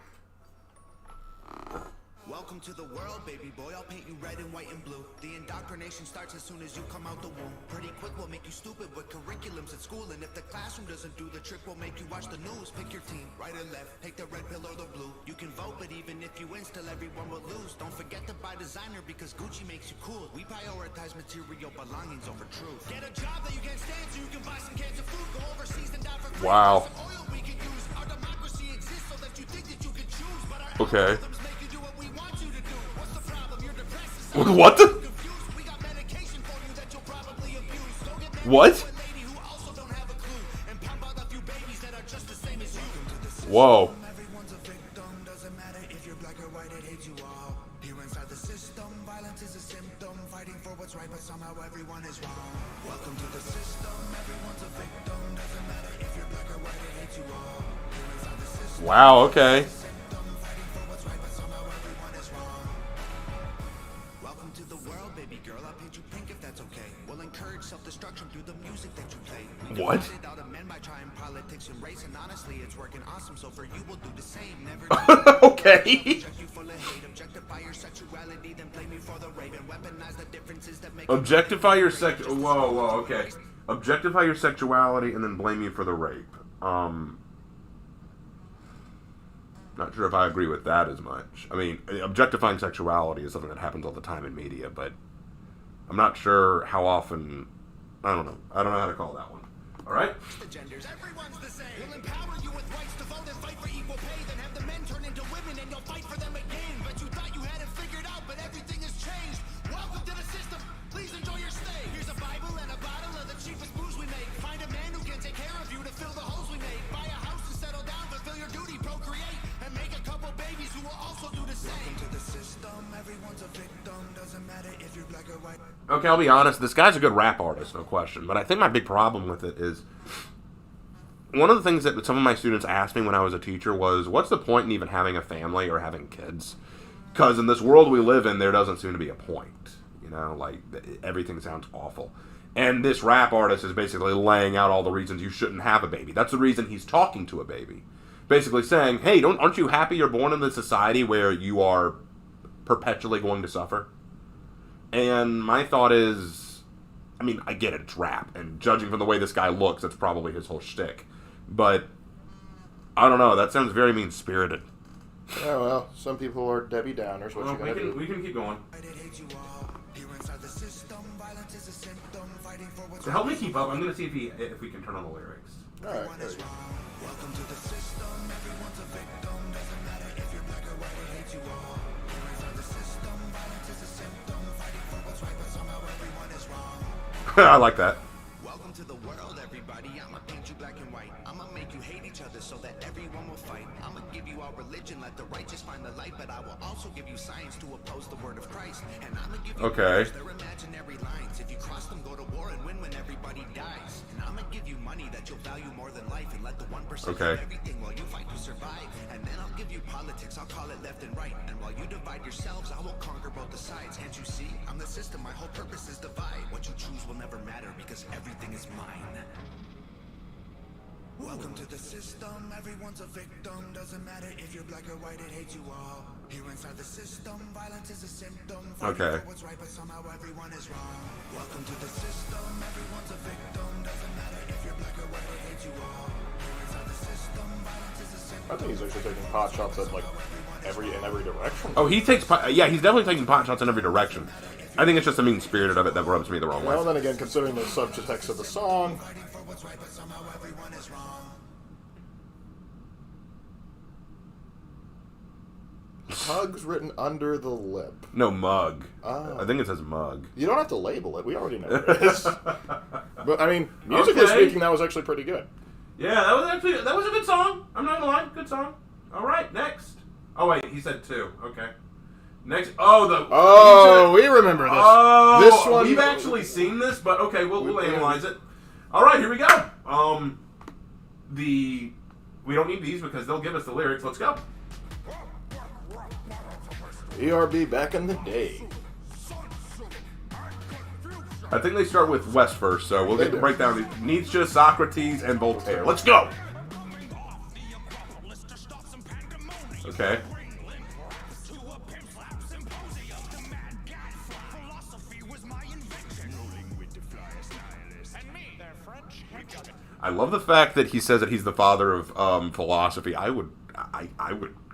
Welcome to the world, baby boy. I'll paint you red and white and blue. The indoctrination starts as soon as you come out the womb. Pretty quick, we'll make you stupid with curriculums at school. And if the classroom doesn't do the trick, we'll make you watch the news. Pick your team, right or left. Take the red pill or the blue. You can vote, but even if you win, still everyone will lose. Don't forget to buy designer because Gucci makes you cool. We prioritize material belongings over truth. Get a job that you can't stand so you can buy some cans of food. Go overseas and die for free. Wow. Some oil we can use. Our democracy exists so that you think that you can choose. But our Okay. algorithms make you do what we want you to do. What's the problem? You're depressed. What the? We got medication for you that you'll probably abuse. Go get married What? to a lady who also don't have a clue. And pump out a few babies that are just the same as you. Whoa. Everyone's a victim. Doesn't matter if you're black or white, it hates you all. Here inside the system, violence is a symptom. Fighting for what's right, but somehow everyone is wrong. Welcome to the system. Everyone's a victim. Doesn't matter if you're black or white, it hates you all. Here inside the system. Wow, okay. Fighting for what's right, but somehow everyone is wrong. Welcome to the world, baby girl. I'll paint you pink if that's okay. We'll encourage self-destruction through the music that you play. We What? divided out of men by trying politics and race, and honestly, it's working awesome. So for you, we'll do the same. Never Okay. object you full of hate. Objectify your sexuality, then blame me for the rape and weaponize the differences that make Objectify your Whoa, okay. Objectify your sexuality and then blame you for the rape. Not sure if I agree with that as much. I mean, objectifying sexuality is something that happens all the time in media, but I'm not sure how often. I don't know. I don't know how to call that one. All right. the genders. Everyone's the same. We'll empower you with rights to vote and fight for equal pay. Then have the men turn into women and you'll fight for them again. But you thought you had it figured out, but everything has changed. Welcome to the system. Please enjoy your stay. Here's a Bible and a bottle of the cheapest booze we make. Find a man who can take care of you to fill the holes we made. Buy a house and settle down, fulfill your duty, procreate, and make a couple babies who will also do the same. Welcome to the system. Everyone's a victim. Doesn't matter if you're black or white. Okay, I'll be honest. This guy's a good rap artist, no question. But I think my big problem with it is one of the things that some of my students asked me when I was a teacher was, what's the point in even having a family or having kids? Because in this world we live in, there doesn't seem to be a point. You know, like, everything sounds awful. And this rap artist is basically laying out all the reasons you shouldn't have a baby. That's the reason he's talking to a baby. Basically saying, hey, aren't you happy you're born in this society where you are perpetually going to suffer? And my thought is, I mean, I get it, it's rap, and judging from the way this guy looks, that's probably his whole shtick. But, I don't know, that sounds very mean-spirited. Yeah, well, some people are Debbie Downers. What you gonna do? We can keep going. To help me keep up, I'm going to see if we can turn on the lyrics. All right. There you go. Welcome to the system. Everyone's a victim. Doesn't matter if you're black or white, it hates you all. Here inside the system, violence is a symptom. is wrong. I like that. Welcome to the world, everybody. I'ma paint you black and white. I'ma make you hate each other so that everyone will fight. I'ma give you our religion, let the righteous find the light, but I will also give you science to oppose the word of Christ. And I'ma give you Okay. words, they're imaginary lines. If you cross them, go to war and win when everybody dies. And I'ma give you money that you'll value more than life, and let the 1% Okay. have everything while you fight to survive. And then I'll give you politics, I'll call it left and right. And while you divide yourselves, I will conquer both the sides. Can't you see? I'm the system, my whole purpose is divide. What you choose will never matter because everything is mine. Welcome to the system, everyone's a victim. Doesn't matter if you're black or white, it hates you all. Here inside the system, violence is a symptom. Okay. What's right, but somehow everyone is wrong. Welcome to the system, everyone's a victim. Doesn't matter if you're black or white, it hates you all. Here inside the system, violence is a symptom. I think he's actually taking pot shots at like in every direction. Oh, he takes yeah, he's definitely taking pot shots in every direction. I think it's just the mean spirited of it that rubs me the wrong way. Well, then again, considering the subtext of the song, Fighting for what's right, but somehow everyone is wrong. hugs written under the lip. No, mug. Oh. I think it says mug. You don't have to label it. We already know what it is. But I mean, musically Okay. speaking, that was actually pretty good. Yeah, that was a good song. I'm not gonna lie, good song. All right, next. Oh wait, he said 2. Okay. Next. Oh, We remember this. Oh, This one we've actually seen this, but okay, we'll analyze it. All right, here we go. We don't need these because they'll give us the lyrics. Let's go. ERB back in the day. I think they start with West first, so we'll They get the do. breakdown of Nietzsche, Socrates, and Voltaire. Let's go. Okay. I love the fact that he says that he's the father of philosophy. I would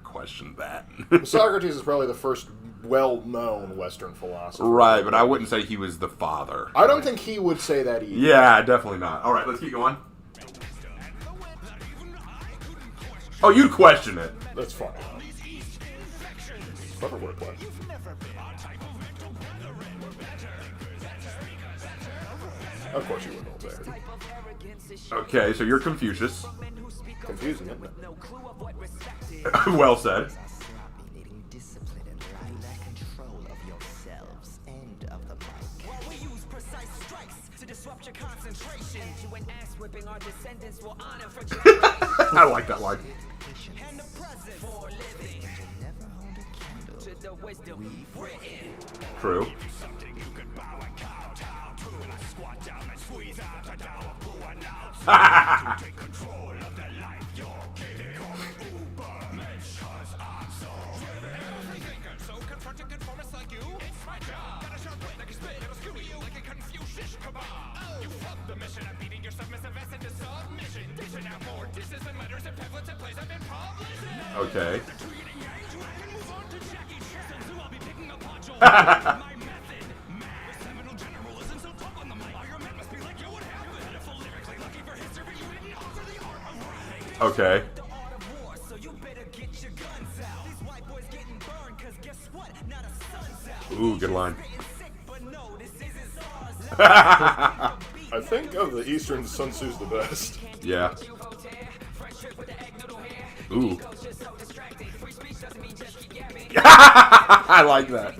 question that. Socrates is probably the first well-known Western philosopher. Right, but I wouldn't say he was the father. I don't think he would say that either. Yeah, definitely not. All right, let's keep going. Oh, you'd question it. That's fine. Clever wordplay. Of course you would know there. Okay, so you're Confucius. Confusing, isn't it? Well said. Needing discipline and lack control of yourselves and of the mic. While we use precise strikes to disrupt your concentration, to an ass whipping our descendants will honor for generations. I like that line. And the present for living Never hold a candle. to the wisdom we've written. True. So confronting conformists like you, it's my job. Got a sharp blade, I can spit, it'll skew you like a Confucius kebab. You fucked the mission of beating your submissive ass into submission. Dishing out more disses and letters and pamphlets and plays I've been publishing. Okay. My method, mad seminal generalism, so tough on the mic. All your men must be like, yo, what happened? Pitiful lyrically lucky for history, but you didn't offer the art of rhyming. Okay. The art of war, so you better get your guns out. These white boys getting burned, cause guess what? Not a sun's out. Ooh, good line. Sick, but no, this isn't SARS. I think of the Eastern, Sun Tzu's the best. Yeah. Ooh. I like that.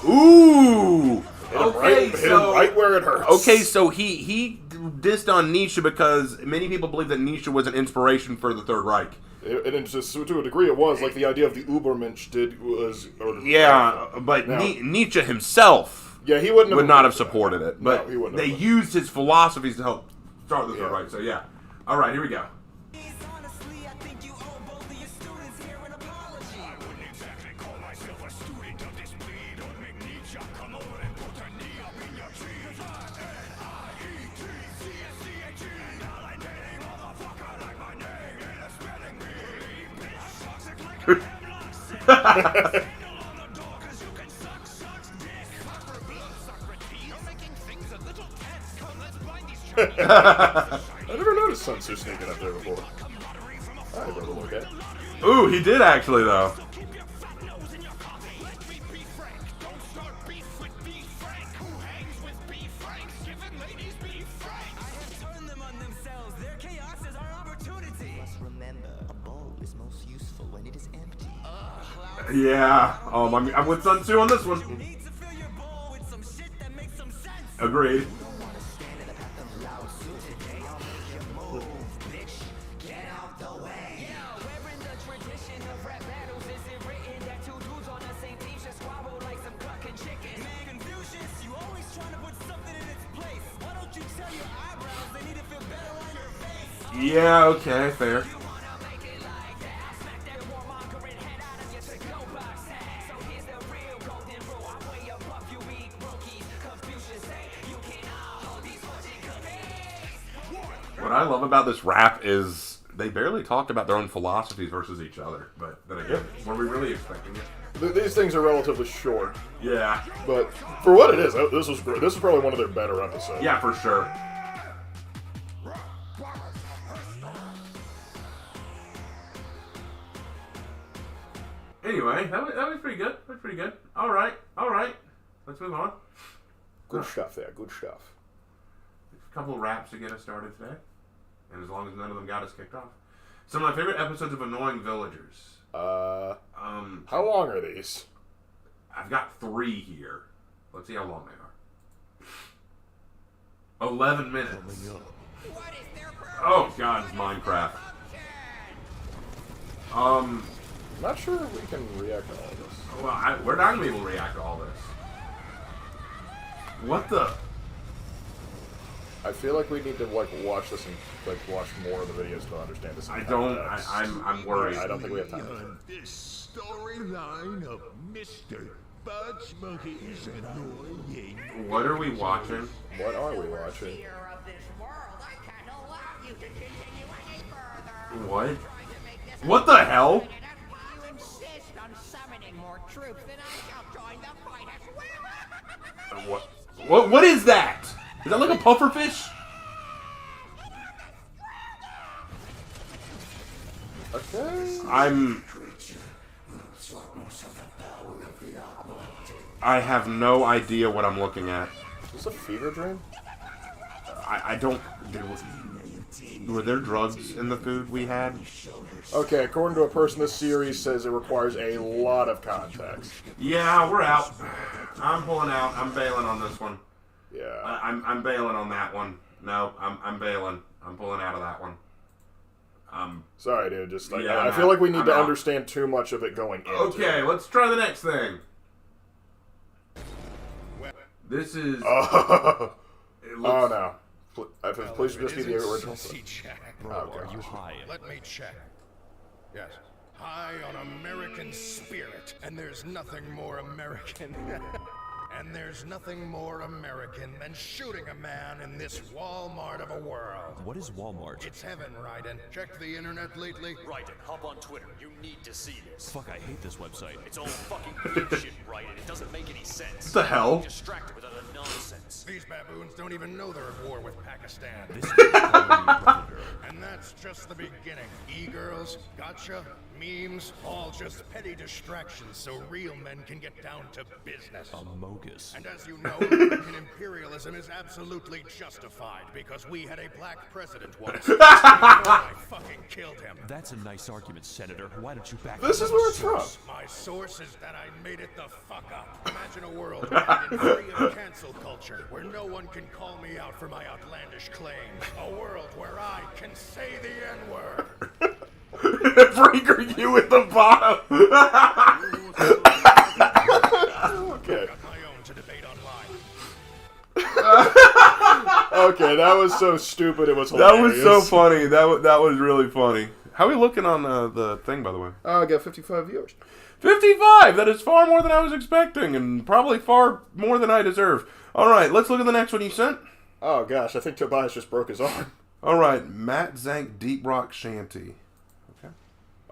Ooh. Okay, Hit him right where it hurts. Okay, so he dissed on Nietzsche because many people believe that Nietzsche was an inspiration for the Third Reich. And just to a degree, it was like the idea of the Ubermensch was. Yeah, but Now- Nietzsche himself Yeah, he wouldn't would not have supported it. No, But he wouldn't they have. used his philosophies to help start the Third Yeah. Reich. So yeah. All right, here we go. Honestly, I think you owe both of your students here an apology. I wouldn't exactly call myself a student of this breed. Don't make Nietzsche come over and put a knee up in your cheek. N-I-E-T-C-S-C-H-E. Not like any motherfucker like my name in a spelling bee. Bitch sucks it like a hemlock. Signal on the door 'cause you can suck dick. Fuck for blood, Socrates. You're making things a little tense. Come, let's blind these Chinese. I never noticed Sun Tzu sneaking up there before. I never look at. Ooh, he did actually though. Yeah. I'm with Sun Tzu on this one. Agreed. Yeah, okay, fair. What I love about this rap is they barely talked about their own philosophies versus each other. But then again, were we really expecting it? These things are relatively short, Yeah. but for what it is, this was great. This is probably one of their better episodes. Yeah, for sure. Anyway, that was pretty good. That was pretty good. All right. Let's move on. Good stuff there. Good stuff. A couple of raps to get us started today. And as long as none of them got us kicked off. Some of my favorite episodes of Annoying Villagers. How long are these? I've got 3 here. Let's see how long they are. 11 minutes. Oh god, it's Minecraft. Not sure if we can react to all this. Well, we're not gonna be able to react to all this. What the? I feel like we need to watch this and watch more of the videos to understand this. I'm worried. I don't think we have time for that. This storyline of Mr. Bugs Monkey's annoying. What are we watching? What are we watching? What? What the hell? What is that? Is that like a pufferfish? Okay. I have no idea what I'm looking at. Is this a fever dream? I don't. Were there drugs in the food we had? Okay, according to a person, this series says it requires a lot of context. Yeah, we're out. I'm pulling out. I'm bailing on this one. Yeah. I'm bailing on that one. No, I'm bailing. I'm pulling out of that one. Sorry, dude. Just Yeah, I feel like we need I'm to out. understand too much of it going into Okay, it. let's try the next thing. This is. Oh It looks, no. Please just be the original. Bro, Oh, are you gosh. high? Let me check. Yes. High on American spirit. And there's nothing more American. And there's nothing more American than shooting a man in this Walmart of a world. What is Walmart? It's heaven, Raiden. Checked the internet lately? Raiden, hop on Twitter. You need to see this. Fuck, I hate this website. It's all fucking bullshit, Raiden. It doesn't make any sense. What the hell? Distracted with other nonsense. These baboons don't even know they're at war with Pakistan. This is predator. And that's just the beginning. E-girls, gotcha, memes, all just petty distractions so real men can get down to business. Mogus. And as you know, American imperialism is absolutely justified because we had a black president once. Before I fucking killed him. That's a nice argument, Senator. Why don't you back This up? is where it's from. My source is that I made it the fuck up. Imagine a world free of cancel culture, where no one can call me out for my outlandish claims. A world where I can say the N-word. Freaker, you at the bottom. Okay. Got my own to debate online. Okay, that was so stupid. It was That hilarious. was so funny. That was really funny. How are we looking on the thing, by the way? Oh, I got 55 viewers. 55! That is far more than I was expecting, and probably far more than I deserve. Alright, let's look at the next one you sent. Oh gosh, I think Tobias just broke his arm. Alright, Matt Zank Deep Rock Shanty. Okay.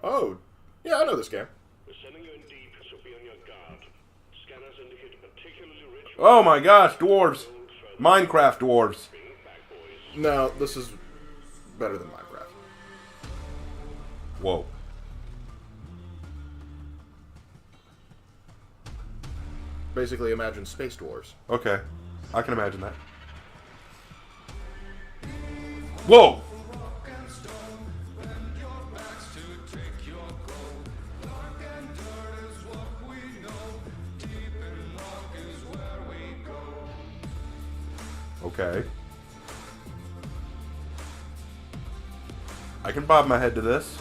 Oh, yeah, I know this game. We're sending you in deep, so be on your guard. Scanners indicate a particularly rich Oh my gosh, dwarves. Minecraft dwarves. No, this is better than Minecraft. Whoa. Basically, imagine Space Dwarves. Okay. I can imagine that. Whoa! Okay. I can bob my head to this.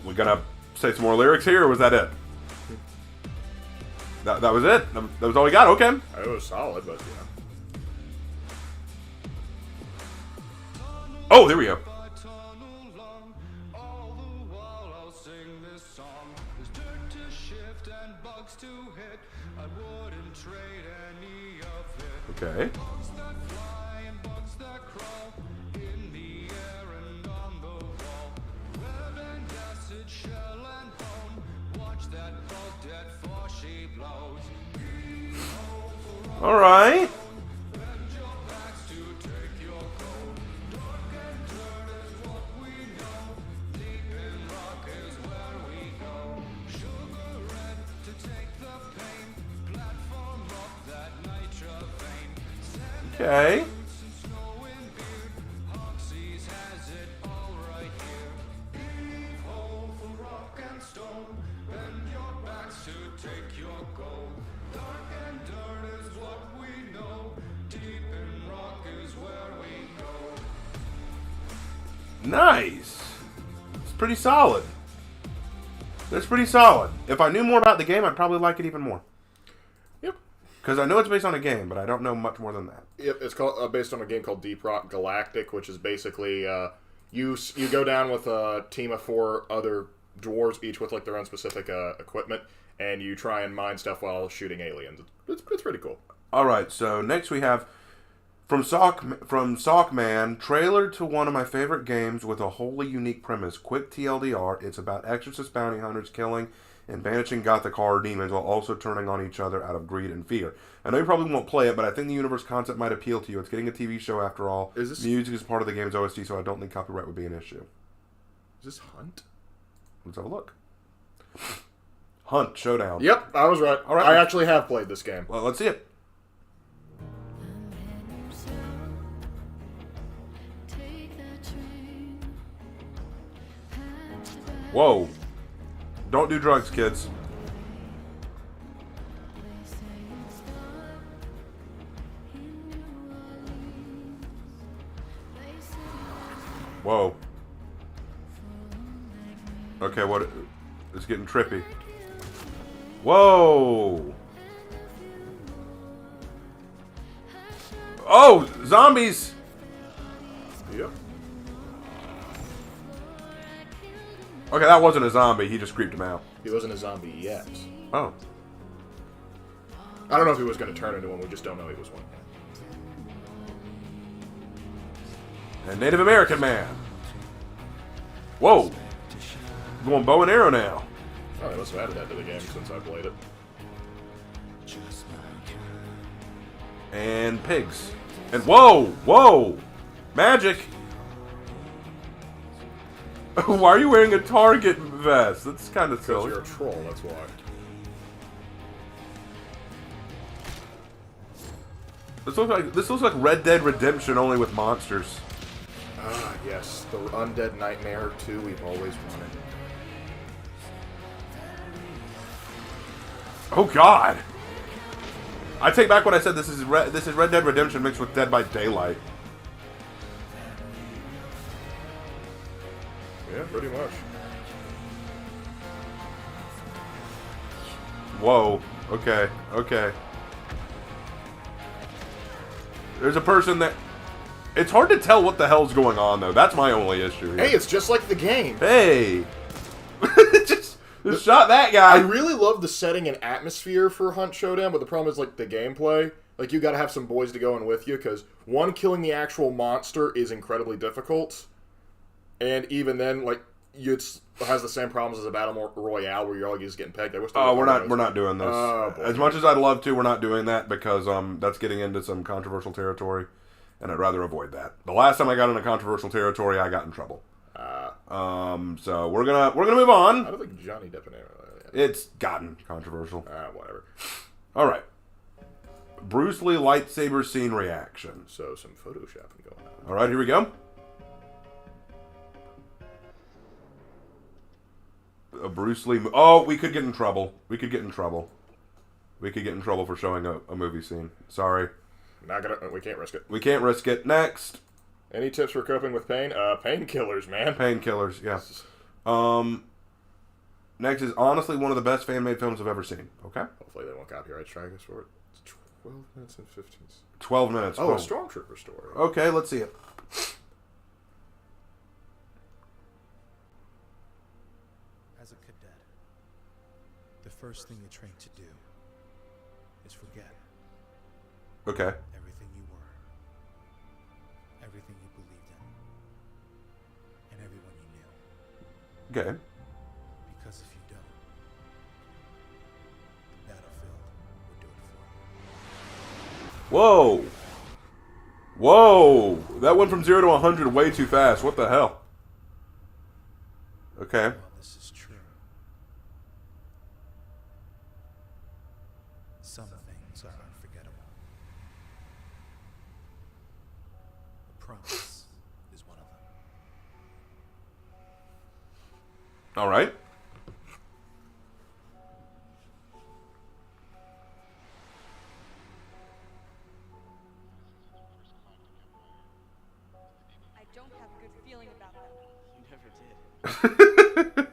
We gonna say some more lyrics here, or was that it? That was it? That was all we got? Okay. It was solid, but, Oh, there we go. Okay. All right. Okay. Nice. It's pretty solid. That's pretty solid. If I knew more about the game, I'd probably like it even more. Yep. Because I know it's based on a game, but I don't know much more than that. Yep, it's called based on a game called Deep Rock Galactic, which is basically you go down with a team of 4 other dwarves, each with like their own specific equipment, and you try and mine stuff while shooting aliens. It's pretty cool. All right, so next we have from Sockman, trailer to one of my favorite games with a wholly unique premise. Quick TLDR, it's about exorcist bounty hunters killing and banishing gothic horror demons while also turning on each other out of greed and fear. I know you probably won't play it, but I think the universe concept might appeal to you. It's getting a TV show after all. Music is part of the game's OST, so I don't think copyright would be an issue. Is this Hunt? Let's have a look. Hunt, Showdown. Yep, I was right. All right. I actually have played this game. Well, let's see it. Whoa. Don't do drugs, kids. Whoa. Okay, what? It's getting trippy. Whoa. Oh, zombies. Yep. Okay, that wasn't a zombie. He just creeped him out. He wasn't a zombie yet. Oh. I don't know if he was going to turn into one. We just don't know he was one. And Native American man. Whoa. Going bow and arrow now. Oh, they must have added that to the game since I played it. And pigs. And whoa. Magic. Why are you wearing a Target vest? That's kind of silly. Because you're a troll, that's why. This looks like Red Dead Redemption only with monsters. Ah, yes. The Undead Nightmare 2 we've always wanted. Oh God! I take back what I said. This is Red Dead Redemption mixed with Dead by Daylight. Yeah, pretty much. Whoa. Okay. There's a person that... It's hard to tell what the hell's going on, though. That's my only issue here. Hey, it's just like the game. Hey! just shot that guy. I really love the setting and atmosphere for Hunt Showdown, but the problem is, like, the gameplay. Like, you gotta have some boys to go in with you, because, one, killing the actual monster is incredibly difficult. And even then, like, it has the same problems as a Battle Royale, where you're all just getting pegged. We're not doing this. As much as I'd love to, we're not doing that, because that's getting into some controversial territory, and I'd rather avoid that. The last time I got into controversial territory, I got in trouble. So we're gonna move on. I don't think Johnny Depp and It's gotten controversial. Whatever. All right. Bruce Lee lightsaber scene reaction. So some photoshopping going on. All right, here we go. a Bruce Lee. Oh, we could get in trouble. We could get in trouble. We could get in trouble for showing a movie scene. Sorry. We can't risk it. We can't risk it. Next. Any tips for coping with pain? Painkillers, man. Painkillers, yeah. Next is honestly one of the best fan-made films I've ever seen. Okay? Hopefully they won't copyright strike us for it. It's 12 minutes and 15. 12 minutes. Oh, a Stormtrooper story. Okay, let's see it. As a cadet, the first thing you're trained to do is forget Okay. everything you were, everything you believed in, and everyone you knew. Okay. Because if you don't, the battlefield will do it for you. Whoa. Whoa. That went from 0 to 100 way too fast. What the hell? Okay. Well, this is true. Some things are unforgettable. A promise is one of them. All right. I don't have a good feeling about them. You never did.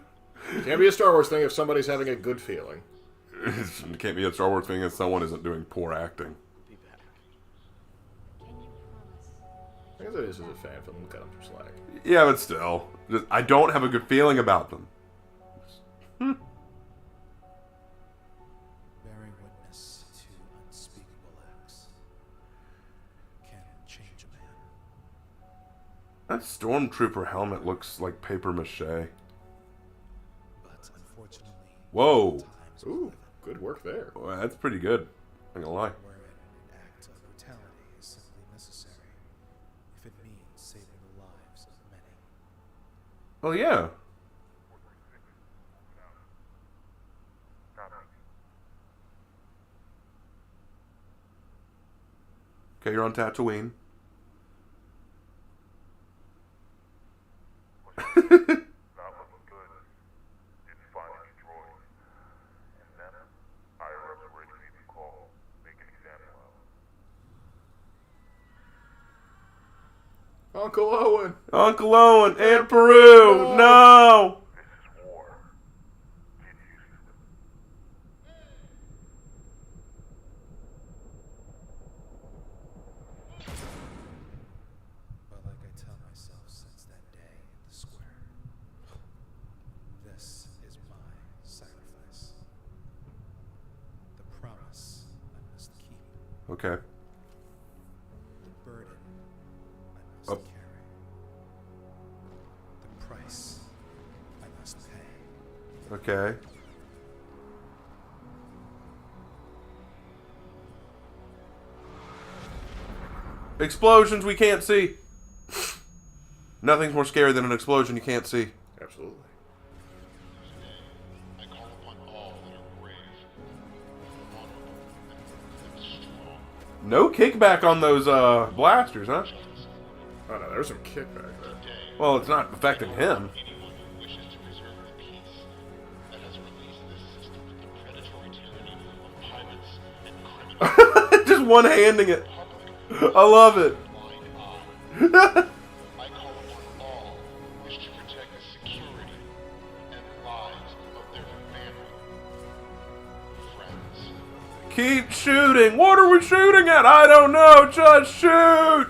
It can't be a Star Wars thing if somebody's having a good feeling. It can't be a Star Wars thing if someone isn't doing poor acting. Be back. Can you promise? I guess it is as a fan film. We'll cut them some slack. Yeah, but still. I don't have a good feeling about them. Bearing witness to unspeakable acts can change a man. That Stormtrooper helmet looks like paper mache. But unfortunately, Whoa. times we Ooh, live good work there. Well, that's pretty good. I'm gonna lie. in wherein an act of brutality is simply necessary if it means saving the lives of many. Oh, yeah. Okay, you're on Tatooine. Uncle Owen. Uncle Owen, Aunt Peru, no! But like I tell myself since that day in the square, this is my sacrifice. The promise I must keep. Okay. The burden I must Oh. carry. The price I must pay. Okay. Explosions we can't see. Nothing's more scary than an explosion you can't see. Absolutely. I call upon all that are brave, honorable, and strong. No kickback on those blasters, huh? Oh no, there's some kickback there. Well, it's not affecting him. Anyone who wishes to preserve the peace that has released this system from the predatory tyranny of pirates and criminals. Just one-handing it. I love it. Blind eye. I call upon all who wish to protect the security and lives of their family, friends. Keep shooting. What are we shooting at? I don't know. Just shoot.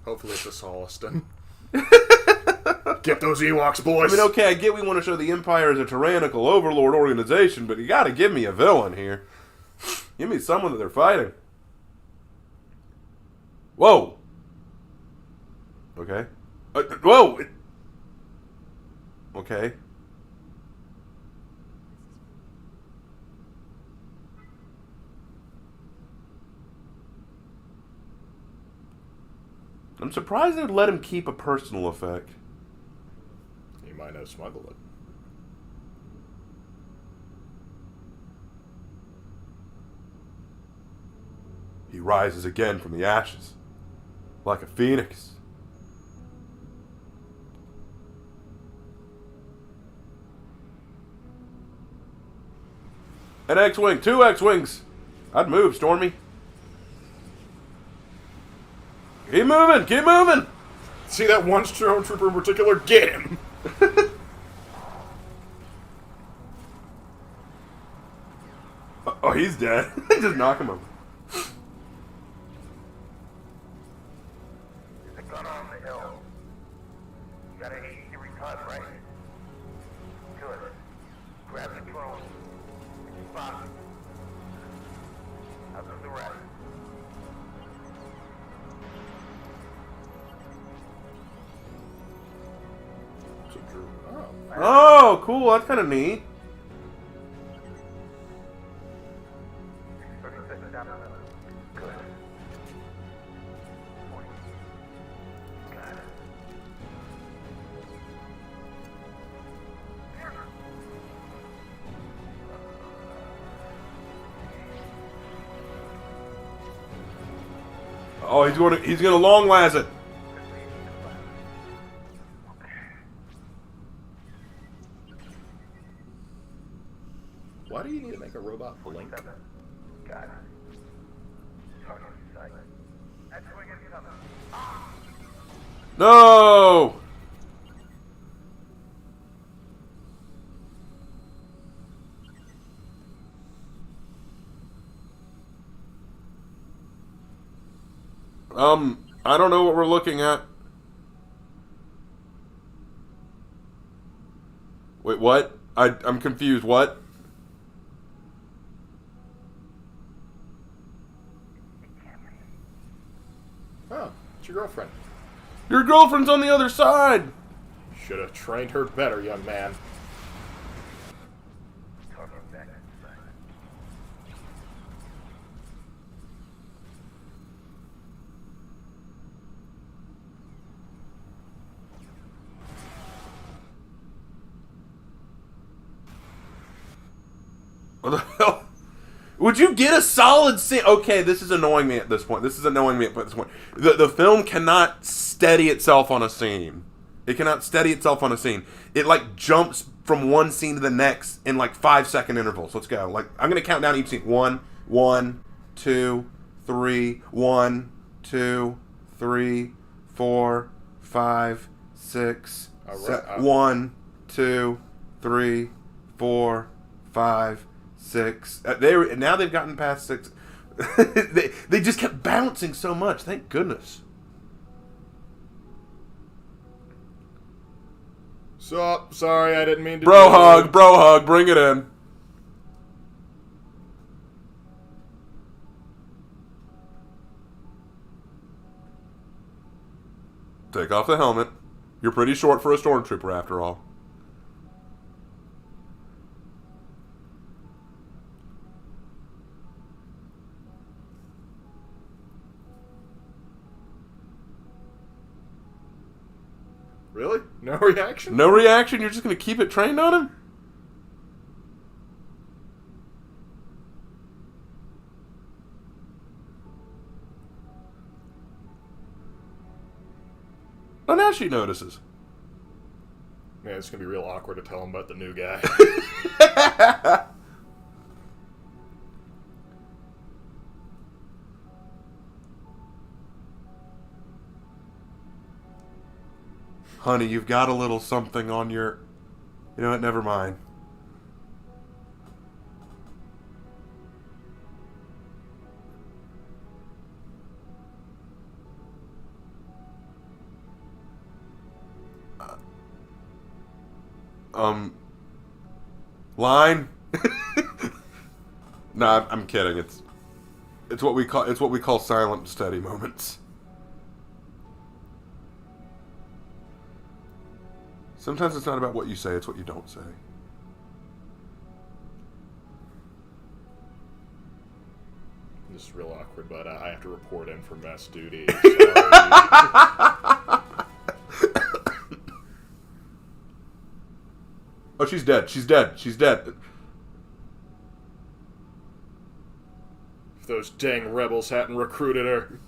Hopefully it's a Soliston. Get those Ewoks, I boys. mean, okay, I get we want to show the Empire as a tyrannical overlord organization, but you got to give me a villain here. Give me someone that they're fighting. Whoa. Okay. Whoa. Okay. I'm surprised they'd let him keep a personal effect. He might have smuggled it. He rises again from the ashes, like a phoenix. An X-Wing. 2 X-Wings. I'd move, Stormy. Keep moving. Keep moving. See that one stormtrooper in particular? Get him! Oh, he's dead. Just knock him over. There's a gun on the hill. You got an 80-degree cut, right? Good. Grab the drone. Spot it. I'll do the rest. Oh, cool. That's kind of neat. Good. Got it. Oh, he's gonna long last it. Why do you need to make a robot blink? Got it. Target in sight. X-Wing incoming. No. I don't know what we're looking at. Wait, what? I'm confused. What? Oh, it's your girlfriend. Your girlfriend's on the other side. Should have trained her better, young man. Target back in sight. What the hell? Would you get a solid scene? Okay, this is annoying me at this point. The film cannot steady itself on a scene. It cannot steady itself on a scene. It like jumps from one scene to the next in like 5-second intervals. Let's go. Like I'm gonna count down each scene. 1, 2, 3. 1, 2, 3, 4, 5, 6. 1, 2, 3, 4, 5, 6. Now they've gotten past 6. they just kept bouncing so much. Thank goodness. So sorry, I didn't mean to. Bro hug, bring it in. Take off the helmet. You're pretty short for a stormtrooper, after all. Really? No reaction? No reaction? You're just going to keep it trained on him? Oh, now she notices. Man, it's going to be real awkward to tell him about the new guy. Honey, you've got a little something on your... You know what? Never mind. Line? Nah, I'm kidding. It's what we call silent steady moments. Sometimes it's not about what you say, it's what you don't say. This is real awkward, but I have to report in for mess duty. Oh, she's dead. She's dead. She's dead. If those dang rebels hadn't recruited her.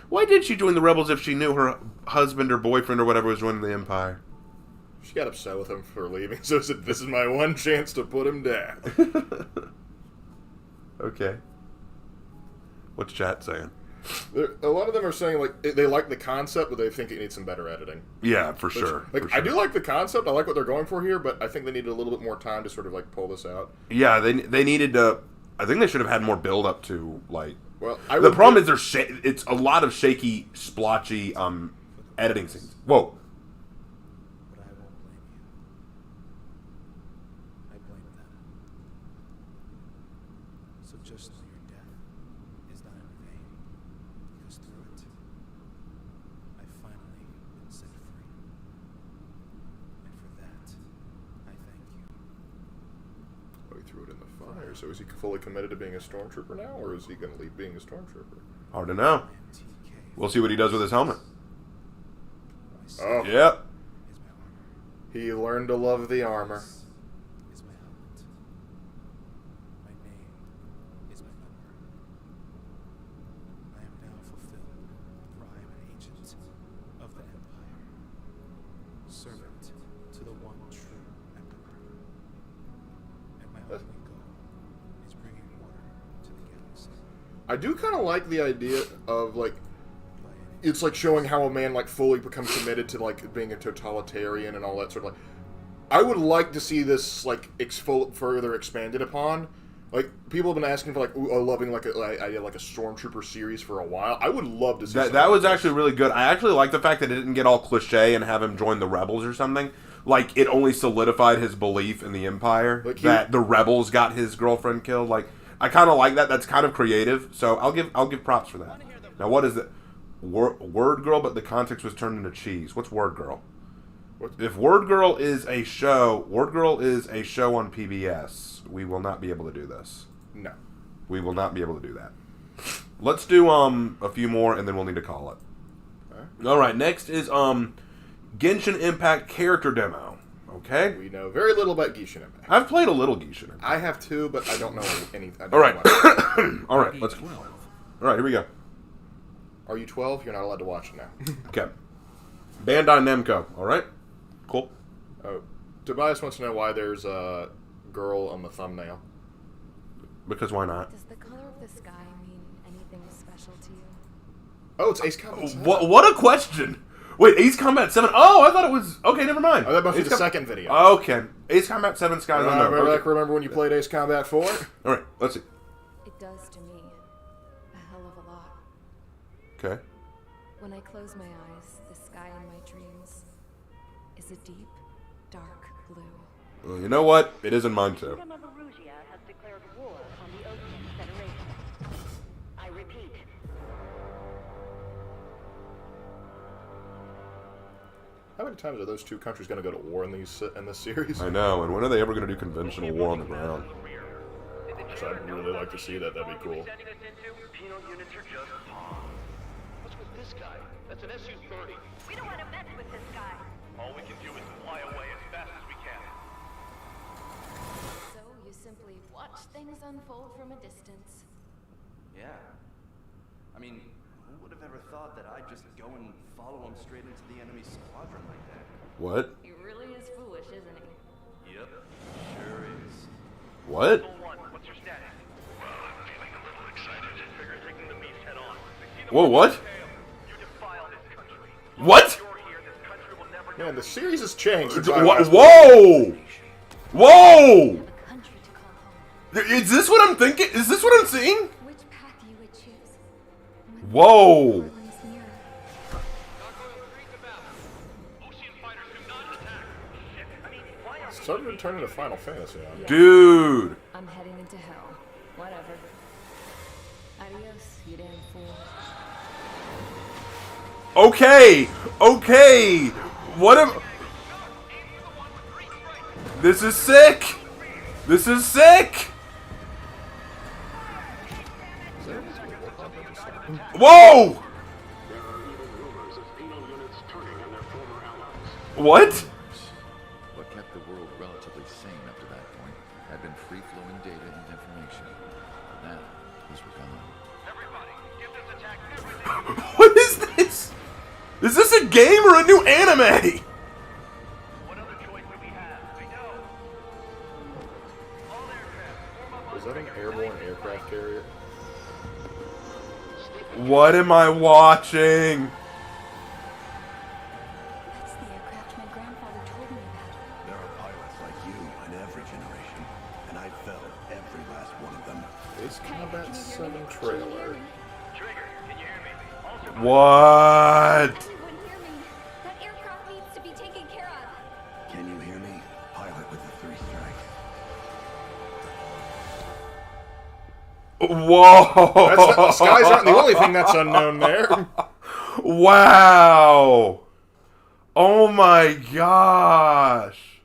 Why did she join the rebels if she knew her husband or boyfriend or whatever was joining the Empire? She got upset with him for leaving, so said, "This is my one chance to put him down." Okay. What's chat saying? A lot of them are saying like they like the concept, but they think it needs some better editing. Yeah, for sure. Like for sure. I do like the concept. I like what they're going for here, but I think they needed a little bit more time to sort of like pull this out. Yeah, they needed to. I think they should have had more build up to like. Well, the problem is it's a lot of shaky, splotchy editing scenes. Whoa. But I won't blame you. I blame them. So just know your death is not in vain, because through it, I finally been set free. And for that, I thank you. Oh, he threw it in the fire. So is he fully committed to being a stormtrooper now, or is he going to leave being a stormtrooper? Hard to know. We'll see what he does with his helmet. Oh, Yep. Is my armor. he learned to love the armor. Is my helmet. My name is my number. I am now fulfilled, for I am an agent of the Empire. Servant to the one true Emperor. And my only goal is bringing order to the galaxy. I do kind of like the idea of like it's like showing how a man like fully becomes committed to like being a totalitarian and all that sort of like. I would like to see this like further expanded upon. Like people have been asking for like loving like a stormtrooper series for a while. I would love to see that was actually really good. I actually like the fact that it didn't get all cliche and have him join the rebels or something. Like it only solidified his belief in the Empire like that the rebels got his girlfriend killed. Like I kind of like that. That's kind of creative. So I'll give props for that. Now what is it? Word Girl, but the context was turned into cheese. What's Word Girl? If Word Girl is a show on PBS, we will not be able to do this. No. We will not be able to do that. Let's do a few more and then we'll need to call it. All right, next is Genshin Impact character demo. Okay? We know very little about Genshin Impact. I've played a little Genshin Impact. I have too, but I don't know anything. All right. All right, let's go. All right, here we go. Are you 12? You're not allowed to watch it now. Okay. Bandai Namco. All right. Cool. Oh, Tobias wants to know why there's a girl on the thumbnail. Because why not? Does the color of the sky mean anything special to you? Oh, it's Ace Combat 7. What a question! Wait, Ace Combat 7? Oh, I thought it was... Okay, never mind. Oh, that must be the second video. Okay. Ace Combat 7 Skies Unknown. Remember when you played Ace Combat 4? Alright, let's see. It does to me a hell of a lot. Okay. When I close my eyes, the sky in my dreams is a deep, dark blue. Well, you know what? It is in mine too. has declared war on the Ocean Federation. I repeat. How many times are those two countries going to go to war in this series? I know, and when are they ever going to do conventional war on the ground? So I'd really like to see that. That'd be cool. Penal units are just pawns. What's with this guy? That's an SU-30. We don't want to mess with this guy. All we can do is fly away as fast as we can. So you simply watch things unfold from a distance. Yeah. I mean, who would have ever thought that I'd just go and follow him straight into the enemy squadron like that? What? He really is foolish, isn't he? Yep, sure is. What? What's your status? I'm feeling a little excited. Figure taking the beast head on. Whoa, what? You defile this country. What? Man, the series has changed. Whoa! Whoa! Is this what I'm thinking? Is this what I'm seeing? Which path you would choose? Whoa! It's starting to turn into Final Fantasy. Dude! I'm heading into hell. Whatever. Adios, you damn fool. Okay! Okay! What am... This is sick! This is sick! Whoa! What? What kept the world relatively sane up to that point had been free-flowing data and information. Now, these were gone. What is this? Is this a game or a new anime? What other carrier. What am I watching? That's the aircraft my grandfather told me about. There are pilots like you in every generation, and I felt every last one of them. Ace Combat 7 trailer. Trigger, can you hear me? Also, What? Everyone hear me. That aircraft needs to be taken care of. can you hear me? Pilot with the 3 strikes. Whoa! That's not, skies aren't the only thing that's unknown there. Wow! Oh my gosh!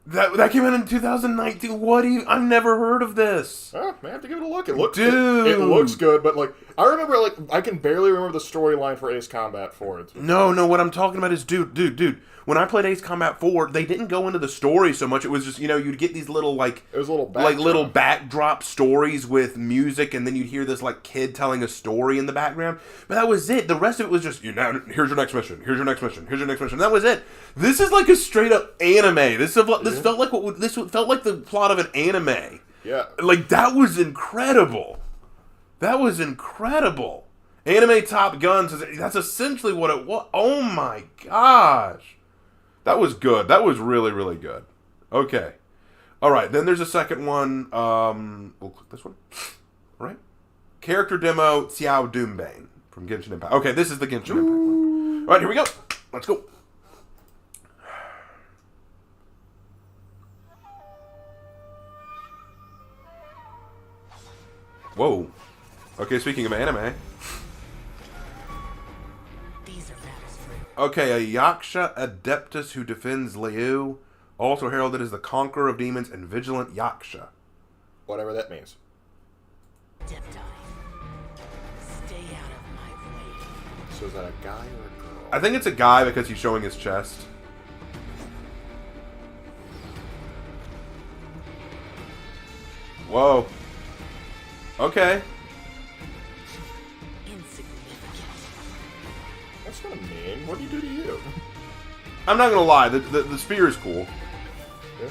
That came out in 2019. What do you? I've never heard of this. Oh, man, I have to give it a look. It looks Dude. It looks good, but like I remember, like I can barely remember the storyline for Ace Combat 4. No. What I'm talking about is, dude. When I played Ace Combat 4, they didn't go into the story so much. It was just, you'd get these little it was little backdrop stories with music, and then you'd hear this like kid telling a story in the background. But that was it. The rest of it was just, here's your next mission. Here's your next mission. Here's your next mission. That was it. This is like a straight up anime. This felt like this felt like the plot of an anime. Yeah. Like that was incredible. That was incredible. Anime Top Guns. That's essentially what it was. Oh my gosh. That was good. That was really, really good. Okay. All right. Then there's a second one. We'll click this one. All right. Character demo Xiao Doombane from Genshin Impact. Okay, this is the Genshin Impact one. All right, here we go. Let's go. Whoa. Okay, speaking of anime. Okay, a Yaksha Adeptus who defends Liu, also heralded as the Conqueror of Demons and Vigilant Yaksha. Whatever that means. Stay out of my way. So is that a guy or a girl? I think it's a guy because he's showing his chest. Whoa. Okay. That's kind of mean. What do you do to you? I'm not gonna lie, the spear is cool. Yeah.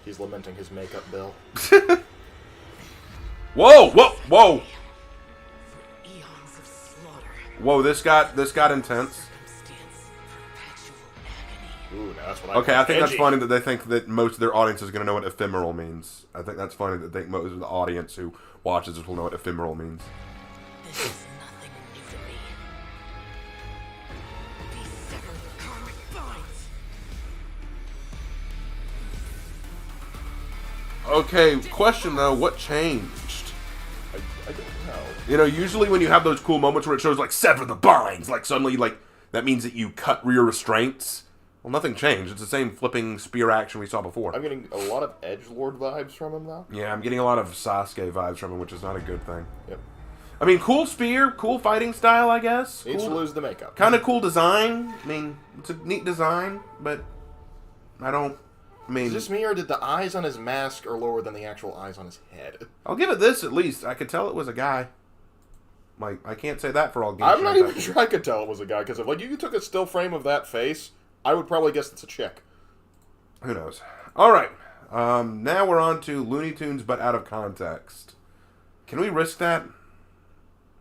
He's lamenting his makeup bill. Whoa! Whoa, this got intense. Ooh, now that's what I think that's funny that they think that most of their audience is going to know what ephemeral means. I think that's funny that they think most of the audience who watches this will know what ephemeral means. This is nothing new to me. These severed karmic binds. Okay, question though, what changed? I don't know. Usually when you have those cool moments where it shows like sever the binds, like suddenly like that means that you cut rear restraints. Well, nothing changed. It's the same flipping spear action we saw before. I'm getting a lot of edgelord vibes from him now. Yeah, I'm getting a lot of Sasuke vibes from him, which is not a good thing. Yep. I mean, cool spear, cool fighting style, I guess. Needs cool, to lose the makeup. Kind of cool design. I mean, it's a neat design, but I mean... Is this me, or did the eyes on his mask are lower than the actual eyes on his head? I'll give it this, at least. I could tell it was a guy. Like, I can't say that for all games. I'm not even sure I could tell it was a guy, because if you took a still frame of that face, I would probably guess it's a chick. Who knows? All right. Now we're on to Looney Tunes, but out of context. Can we risk that?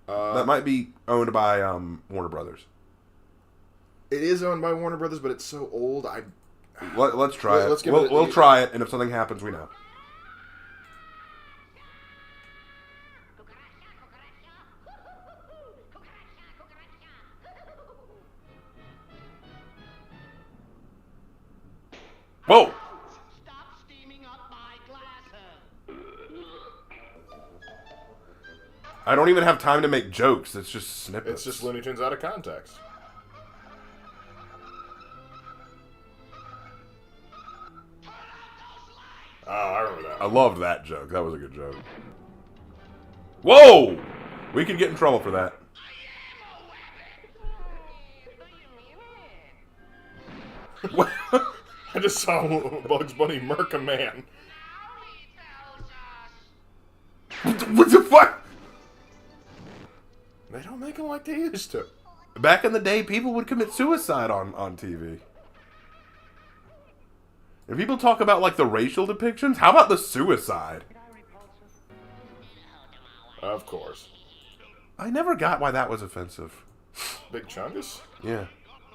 That might be owned by Warner Brothers. It is owned by Warner Brothers, but it's so old. Let's try it. Let's give we'll try it, and if something happens, we know. Whoa! Stop steaming up my glasses. I don't even have time to make jokes. It's just snippets. It's just Looney Tunes out of context. Oh, I remember that. I loved that joke. That was a good joke. Whoa! We could get in trouble for that. I just saw Bugs Bunny murk a man. What? They don't make them like they used to. Back in the day, people would commit suicide on TV. And people talk about, like, the racial depictions. How about the suicide? Of course. I never got why that was offensive. Big Chungus? Yeah.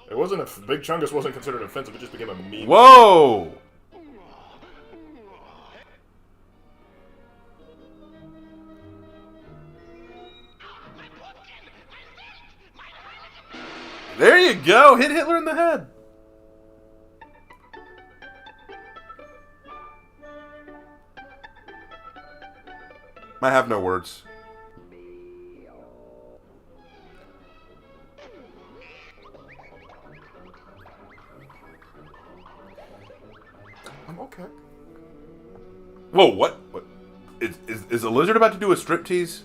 It wasn't a... Big Chungus wasn't considered offensive. It just became a meme. Whoa! There you go. Hit Hitler in the head. I have no words. I'm okay. Whoa, what? Is a lizard about to do a striptease?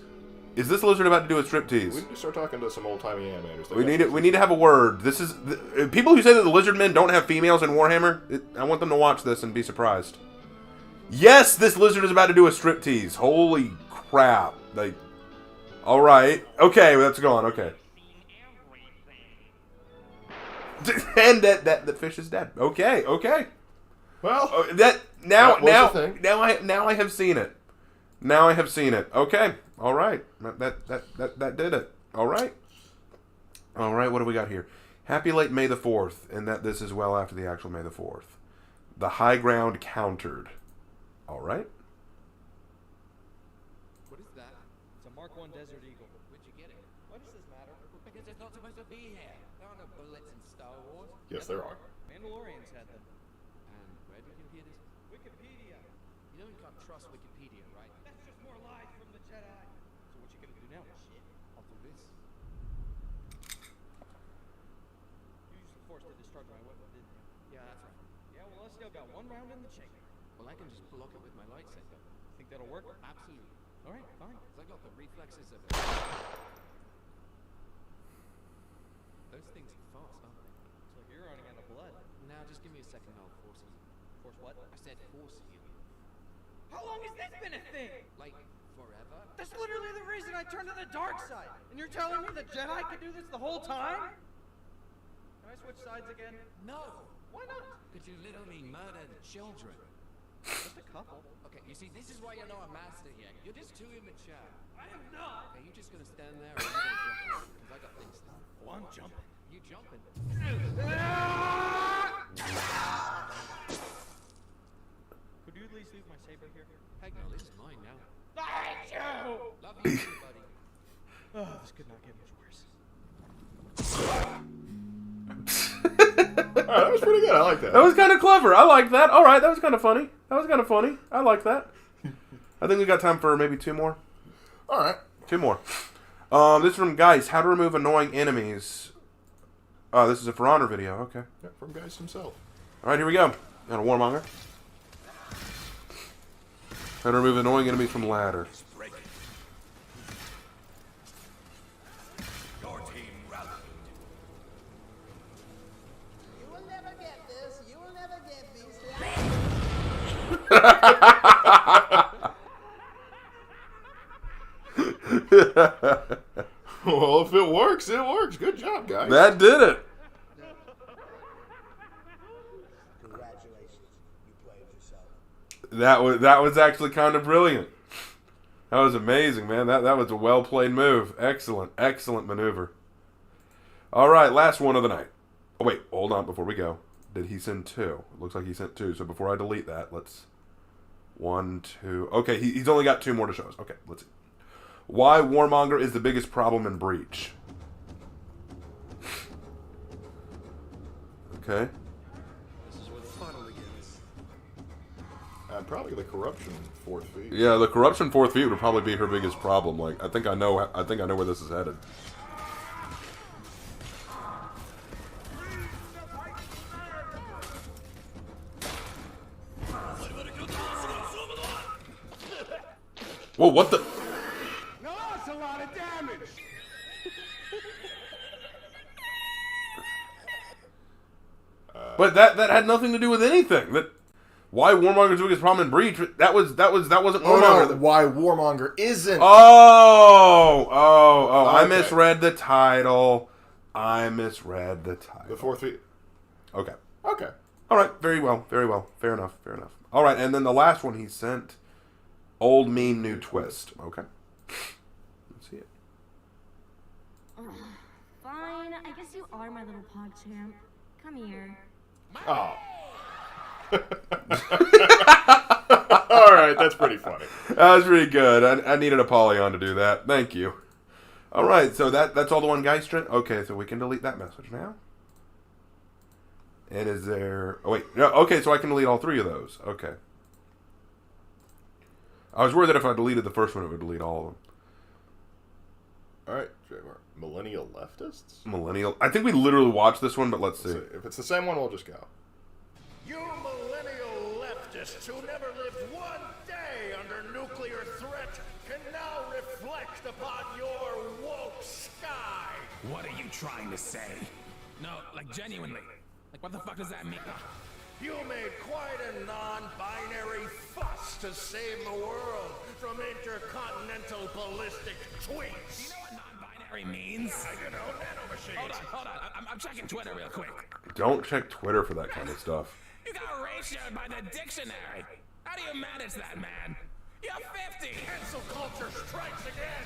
Is this lizard about to do a striptease? We need to start talking to some old-timey animators. We need to have a word. This is... people who say that the lizard men don't have females in Warhammer, I want them to watch this and be surprised. Yes, this lizard is about to do a striptease. Holy crap. Like, alright. Okay, that's gone. Okay. And that fish is dead. Okay, okay. Well, now I have seen it. Now I have seen it. Okay. All right. That did it. All right. All right. What do we got here? Happy late May the 4th, and that this is well after the actual May the 4th. The high ground countered. All right. What is that? It's a Mark I Desert Eagle. Where'd you get it? Why does this matter? Because it's not supposed to be here. There are no bullets in Star Wars. Yes, there are. Mandalorians had them. And where did you hear this? Wikipedia. You know you can't trust Wikipedia, right? That's just more lies from the Jedi. So what you gonna do now? Shit. I'll do this. You used the Force to discharge my weapon, didn't you? Yeah, that's right. Yeah, well, I still got one round in the chamber. Well, I can just block it with my lightsaber. Think that'll work? Absolutely. All right, fine. 'Cause I got the reflexes of it. Those things are fast, aren't they? So you're running out of blood. Now, just give me a second, I'll force you. Force what? I said force you. How long has this been a thing? Like, forever? That's literally the reason I turned to the dark side. And you're telling me the Jedi could do this the whole time? Can I switch sides again? No. Why not? Because you literally murdered children. Just a couple. Okay, you see, this is why you're not a master yet. You're just too immature. I am not. Okay, you're just gonna stand there and I'm gonna jump. Because I got things to do. Well, I'm jumping. You jumping? Could you at least leave my saber here? Heck no, this is mine now. I hate you! Love you too, buddy. Oh, this could not get much worse. Alright, that was pretty good. I like that. That was kind of clever. I like that. All right, that was kind of funny. That was kind of funny. I like that. I think we got time for maybe 2 more. All right. 2 more. This is from Geist. How to remove annoying enemies. Oh, this is a For Honor video. Okay. Yeah, from Geist himself. All right, here we go. Got a Warmonger. How to remove annoying enemies from ladder. Your team rallied. You will never get this. You will never get Well, if it works, it works. Good job, guys. That did it. Congratulations. You played yourself. That was actually kind of brilliant. That was amazing, man. That was a well-played move. Excellent, excellent maneuver. All right, last one of the night. Oh, wait, hold on before we go. Did he send 2? It looks like he sent 2. So before I delete that, let's... 1, 2... Okay, he's only got 2 more to show us. Okay, let's see. Why Warmonger is the biggest problem in Breach. Okay. This is where the fun begins. Probably the corruption 4th feet. Yeah, the corruption 4th feet would probably be her biggest problem. Like, I think I know where this is headed. Whoa, what the? No, that's a lot of damage. But that had nothing to do with anything. Why Warmonger's the biggest problem in Breach? That wasn't Warmonger. Oh, no, why Warmonger isn't. Oh, I Okay. misread the title. The fourth. Okay. Okay. All right. Very well. Fair enough. All right. And then the last one he sent, old meme, new twist. Okay. Let's see it. Fine, I guess you are my little pog champ. Come here. Oh. All right, that's pretty funny. That was pretty good. I needed Apollyon to do that. Thank you. All right, so that's all the one Geistrant. Okay, so we can delete that message now. And is there... Oh, wait. No, okay, so I can delete all three of those. Okay. I was worried that if I deleted the first one, it would delete all of them. All right, J-Mar. Millennial leftists? Millennial... I think we literally watched this one, but let's see. If it's the same one, we'll just go. You millennial leftists who never lived one day under nuclear threat can now reflect upon your woke sky. What are you trying to say? No, like genuinely. Like what the fuck does that mean? You made quite a non-binary fuss to save the world from intercontinental ballistic tweets. Do you know what non-binary means? You know, nanomachines. Hold on. I'm checking Twitter real quick. Don't check Twitter for that kind of stuff. You got ratioed by the dictionary. How do you manage that, man? You're 50. Cancel culture strikes again.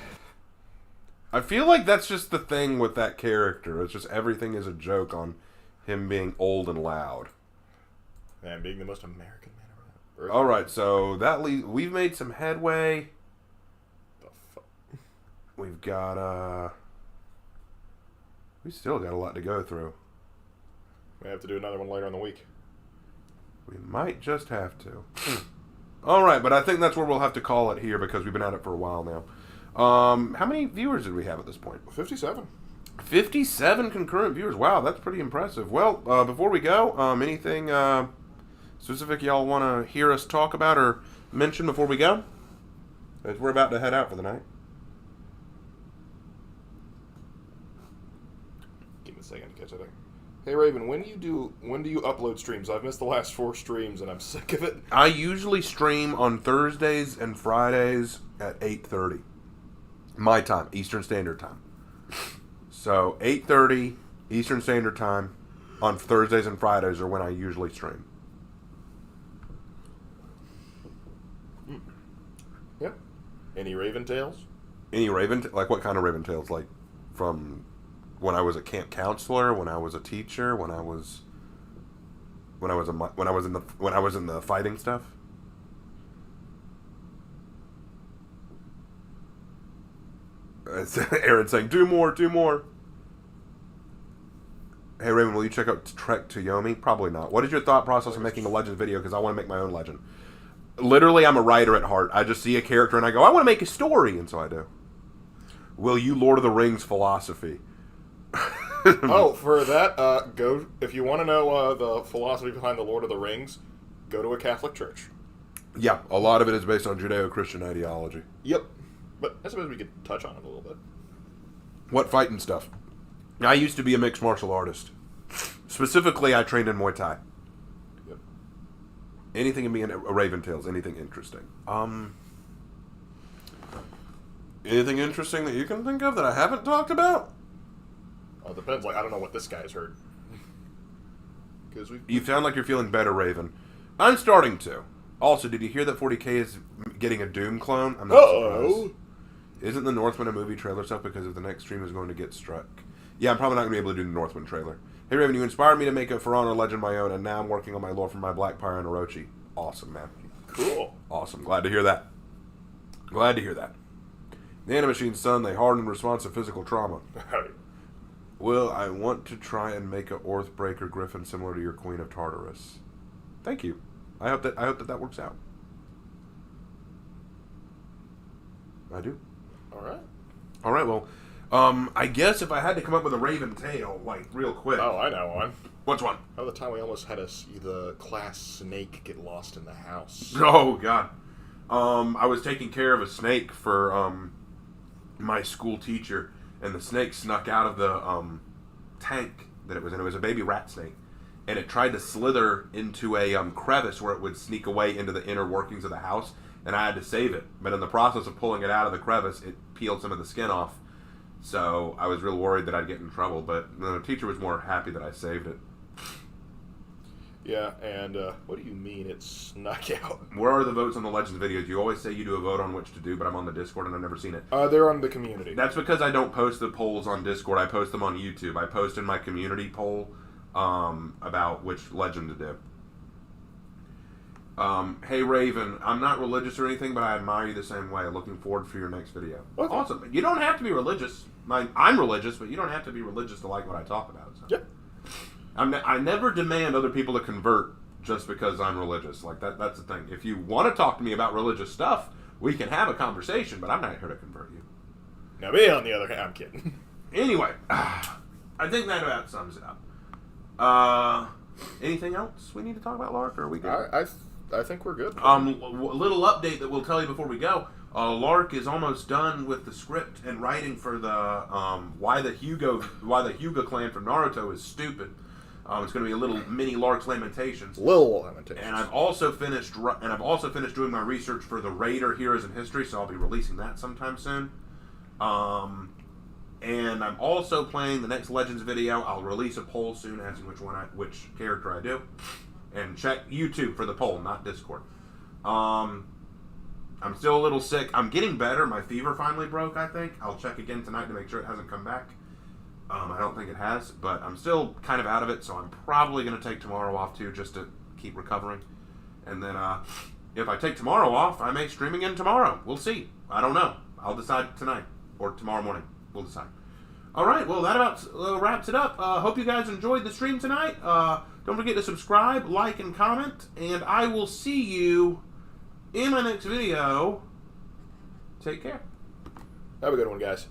I feel like that's just the thing with that character. It's just everything is a joke on him being old and loud. And being the most American man around. All right, so we've made some headway. The fuck? We've got we still got a lot to go through. We have to do another one later in the week. We might just have to. All right, but I think that's where we'll have to call it here because we've been at it for a while now. How many viewers did we have at this point? 57. 57 concurrent viewers. Wow, that's pretty impressive. Well, before we go, anything specific y'all want to hear us talk about or mention before we go? As we're about to head out for the night. Give me a second to catch that thing. Hey Raven, when do you upload streams? I've missed the last 4 streams and I'm sick of it. I usually stream on Thursdays and Fridays at 8:30. My time, Eastern Standard Time. So 8:30 Eastern Standard Time on Thursdays and Fridays are when I usually stream. Yep. Any Raven Tales? Any like what kind of Raven Tales? Like from when I was a camp counselor, when I was a teacher, when I was in the fighting stuff. Aaron saying, "Do more." Hey Raven, will you check out Trek to Yomi? Probably not. What is your thought process of making a Legends video? Because I want to make my own Legend. Literally, I'm a writer at heart. I just see a character and I go, I want to make a story, and so I do. Will you Lord of the Rings philosophy? Oh, for that, go if you want to know the philosophy behind the Lord of the Rings, go to a Catholic church. Yeah, a lot of it is based on Judeo-Christian ideology. Yep, but I suppose we could touch on it a little bit. What fighting stuff? I used to be a mixed martial artist. Specifically, I trained in Muay Thai. Yep. Anything in being a Raven Tales, anything interesting. Anything interesting that you can think of that I haven't talked about? Depends. Like I don't know what this guy's heard. You sound like you're feeling better, Raven. I'm starting to. Also, did you hear that 40K is getting a Doom clone? I'm not surprised. Isn't the Northman a movie trailer stuff because if the next stream is going to get struck? Yeah, I'm probably not going to be able to do the Northman trailer. Hey, Raven, you inspired me to make a For Honor Legend my own, and now I'm working on my lore for my Black Pyre and Orochi. Awesome, man. Cool. Awesome. Glad to hear that. Glad to hear that. The Animachine's son, they harden in response to physical trauma. Will, I want to try and make a Orthbreaker Griffin similar to your Queen of Tartarus. Thank you. I hope that works out. I do. All right. All right. Well, I guess if I had to come up with a Raven tale, like real quick. Oh, I know one. What's one? Oh, the time we almost had to see the class snake get lost in the house. Oh God. I was taking care of a snake for my school teacher, and the snake snuck out of the tank that it was in. It was a baby rat snake, and it tried to slither into a crevice where it would sneak away into the inner workings of the house, and I had to save it. But in the process of pulling it out of the crevice, it peeled some of the skin off. So I was real worried that I'd get in trouble, but the teacher was more happy that I saved it. Yeah, and what do you mean it snuck out? Where are the votes on the Legends videos? You always say you do a vote on which to do, but I'm on the Discord and I've never seen it. They're on the community. That's because I don't post the polls on Discord. I post them on YouTube. I post in my community poll about which Legend to do. Hey Raven, I'm not religious or anything, but I admire you the same way. Looking forward for your next video. Okay. Awesome. You don't have to be religious. I'm religious, but you don't have to be religious to like what I talk about. So. Yeah. I never demand other people to convert just because I'm religious. Like that's the thing. If you want to talk to me about religious stuff, we can have a conversation, but I'm not here to convert you. Now me, on the other hand, I'm kidding. Anyway, I think that about sums it up. Anything else we need to talk about, Lark, or are we good? I think we're good. A little update that we'll tell you before we go. Lark is almost done with the script and writing for the why the Hyuga clan from Naruto is stupid. It's going to be a little mini Lark's Lamentations. Little Lamentations. And I've also finished doing my research for the Raider Heroes in History, so I'll be releasing that sometime soon. And I'm also playing the next Legends video. I'll release a poll soon asking which character I do. And check YouTube for the poll, not Discord. I'm still a little sick. I'm getting better. My fever finally broke, I think. I'll check again tonight to make sure it hasn't come back. I don't think it has, but I'm still kind of out of it, so I'm probably going to take tomorrow off too, just to keep recovering. And then if I take tomorrow off, I may stream again tomorrow. We'll see. I don't know. I'll decide tonight or tomorrow morning. We'll decide. All right, well, that about wraps it up. Hope you guys enjoyed the stream tonight. Don't forget to subscribe, like, and comment, and I will see you in my next video. Take care. Have a good one, guys.